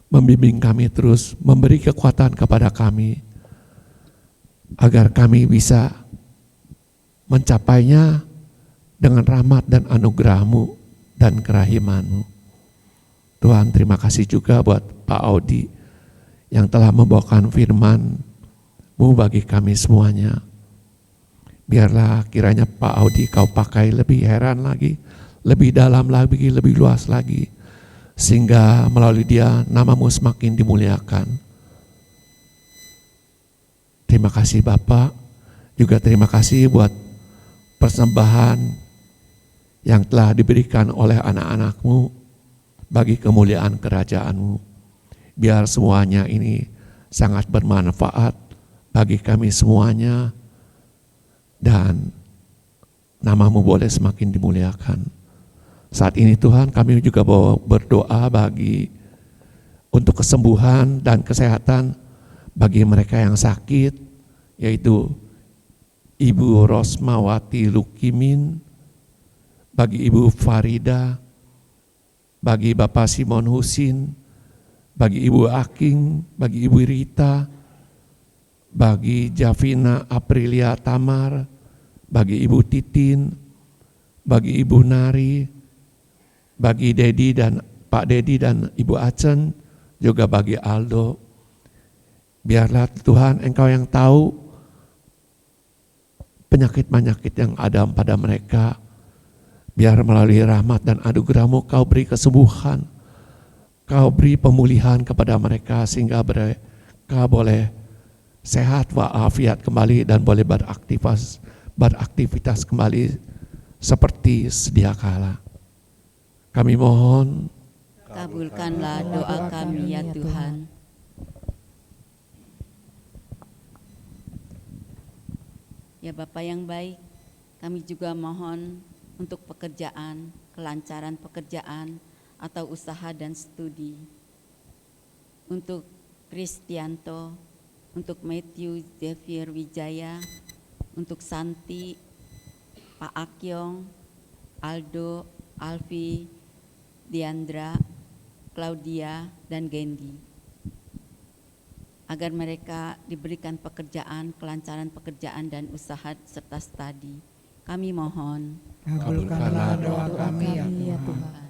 membimbing kami terus, memberi kekuatan kepada kami, agar kami bisa mencapainya dengan rahmat dan anugerah-Mu dan kerahiman-Mu. Tuhan, terima kasih juga buat Pak Audi yang telah membawakan firman-Mu bagi kami semuanya. Biarlah kiranya Pak Audi Kau pakai lebih heran lagi, lebih dalam lagi, lebih luas lagi, sehingga melalui dia nama-Mu semakin dimuliakan. Terima kasih Bapak, juga terima kasih buat persembahan yang telah diberikan oleh anak-anak-Mu bagi kemuliaan kerajaan-Mu. Biar semuanya ini sangat bermanfaat bagi kami semuanya, dan nama-Mu boleh semakin dimuliakan. Saat ini Tuhan, kami juga berdoa untuk kesembuhan dan kesehatan bagi mereka yang sakit, yaitu Ibu Rosmawati Lukimin, bagi Ibu Farida, bagi Bapak Simon Husin, bagi Ibu Aking, bagi Ibu Rita, bagi Javina Aprilia Tamar, bagi Ibu Titin, bagi Ibu Nari, bagi Dedi dan Pak Dedi dan Ibu Acen, juga bagi Aldo. Biarlah Tuhan Engkau yang tahu penyakit-penyakit yang ada pada mereka. Biar melalui rahmat dan anugerah-Mu Kau beri kesembuhan, Kau beri pemulihan kepada mereka sehingga mereka boleh sehat walafiat kembali dan boleh beraktivitas kembali seperti sedia kala. Kami mohon, Kabulkanlah doa kami ya Tuhan. Ya Bapa yang baik, kami juga mohon untuk pekerjaan, kelancaran pekerjaan atau usaha dan studi. Untuk Kristianto, untuk Matthew Xavier Wijaya, untuk Santi, Pak Akyong, Aldo, Alfi, Diandra, Claudia, dan Gendi. Agar mereka diberikan pekerjaan, kelancaran pekerjaan dan usaha serta studi. Kami mohon. Kabulkanlah doa kami ya Tuhan.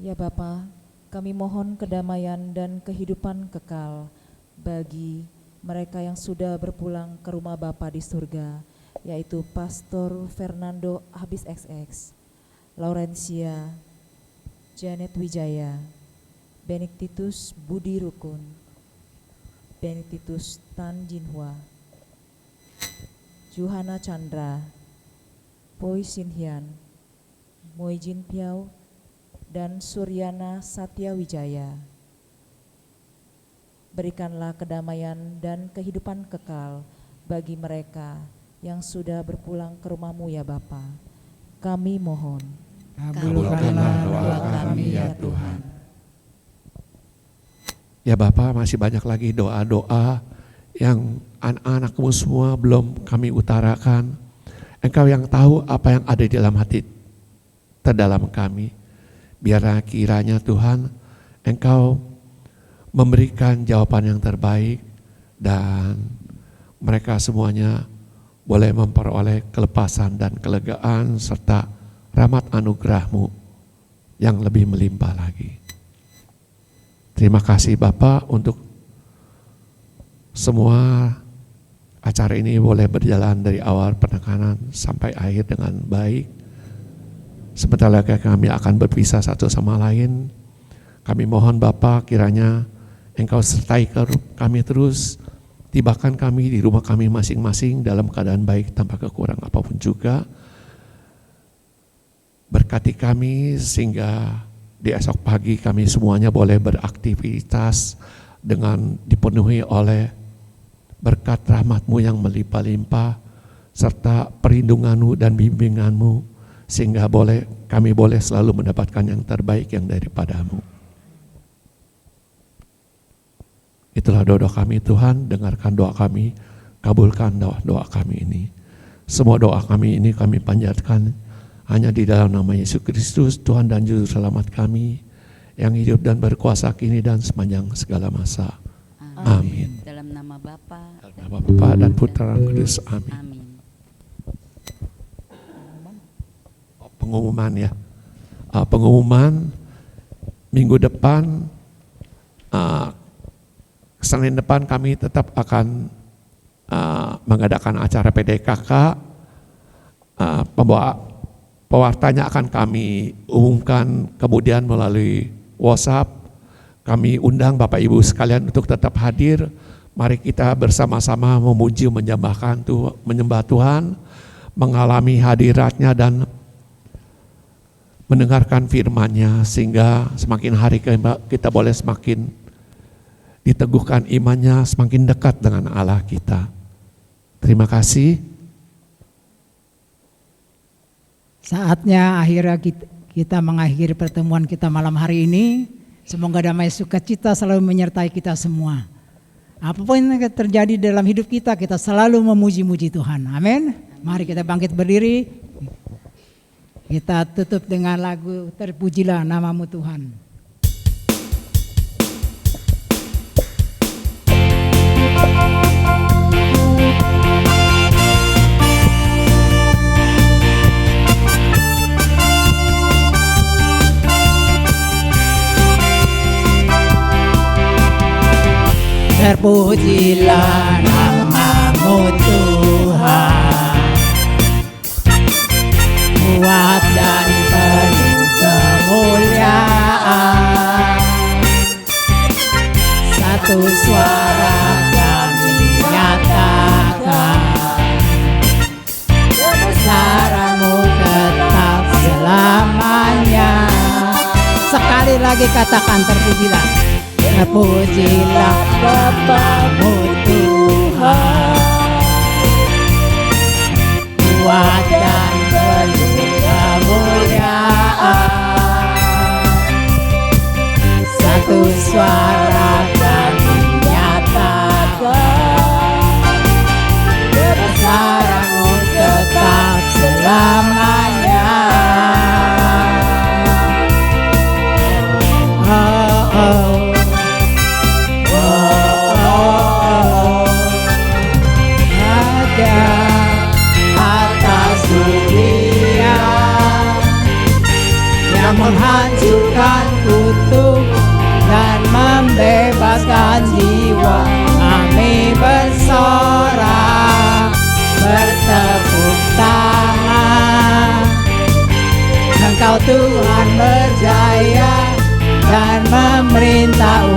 Ya Bapa, kami mohon kedamaian dan kehidupan kekal bagi mereka yang sudah berpulang ke rumah Bapa di surga, yaitu Pastor Fernando Habis XX, Laurencia Janet Wijaya, Benedictus Budi Rukun, Benedictus Tan Jinhua, Juhana Chandra, Poi Sinhian, Moijin Piau, dan Suryana Satya Wijaya. Berikanlah kedamaian dan kehidupan kekal bagi mereka yang sudah berpulang ke rumah-Mu ya Bapa. Kami mohon. Kabulkanlah doa kami ya Tuhan. Ya Bapa, masih banyak lagi doa-doa yang anak-anak-Mu semua belum kami utarakan. Engkau yang tahu apa yang ada di dalam hati terdalam kami. Biarlah kiranya Tuhan, Engkau memberikan jawaban yang terbaik dan mereka semuanya boleh memperoleh kelepasan dan kelegaan serta rahmat anugerah-Mu yang lebih melimpah lagi. Terima kasih Bapa untuk semua acara ini boleh berjalan dari awal penekanan sampai akhir dengan baik. Sebentar lagi kami akan berpisah satu sama lain. Kami mohon Bapa kiranya Engkau sertai kami terus, tibakan kami di rumah kami masing-masing dalam keadaan baik tanpa kekurangan apapun juga. Berkati kami sehingga di esok pagi kami semuanya boleh beraktivitas dengan dipenuhi oleh berkat rahmat-Mu yang melimpah-limpah serta perlindungan-Mu dan bimbingan-Mu, sehingga kami boleh selalu mendapatkan yang terbaik yang daripada-Mu. Itulah doa kami Tuhan, dengarkan doa kami, kabulkan doa kami ini. Semua doa kami ini kami panjatkan hanya di dalam nama Yesus Kristus, Tuhan dan Juru Selamat kami, yang hidup dan berkuasa kini dan sepanjang segala masa. Amin. Dalam nama Bapa dan Putra dan Kudus. Amin. Amin. Pengumuman ya, pengumuman minggu depan, Senin depan kami tetap akan mengadakan acara PDKK. Pewartanya akan kami umumkan kemudian melalui WhatsApp. Kami undang Bapak Ibu sekalian untuk tetap hadir. Mari kita bersama-sama memuji, menyembah Tuhan, mengalami hadiratnya dan mendengarkan firman-Nya, sehingga semakin hari kita boleh semakin diteguhkan imannya, semakin dekat dengan Allah kita. Terima kasih. Saatnya akhirnya kita mengakhiri pertemuan kita malam hari ini. Semoga damai sukacita selalu menyertai kita semua. Apapun yang terjadi dalam hidup kita, kita selalu memuji-muji Tuhan. Amin. Mari kita bangkit berdiri. Kita tutup dengan lagu Terpujilah Namamu Tuhan. Terpujilah namamu Tuhan, kuat dan penuh kemuliaan. Satu suara kami nyatakan, kebesaran-Mu tetap selamanya. Sekali lagi katakan terpujilah. Terpujilah Bapa-Mu Tuhan, kuat dan penuh kemuliaan. Satu suara kami nyatakan, kebesaran-Mu tetap selamanya. Oh, oh. Oh, oh, oh. bebaskan jiwa kami bersorak, bertepuk tangan. Engkau Tuhan berjaya dan memerintah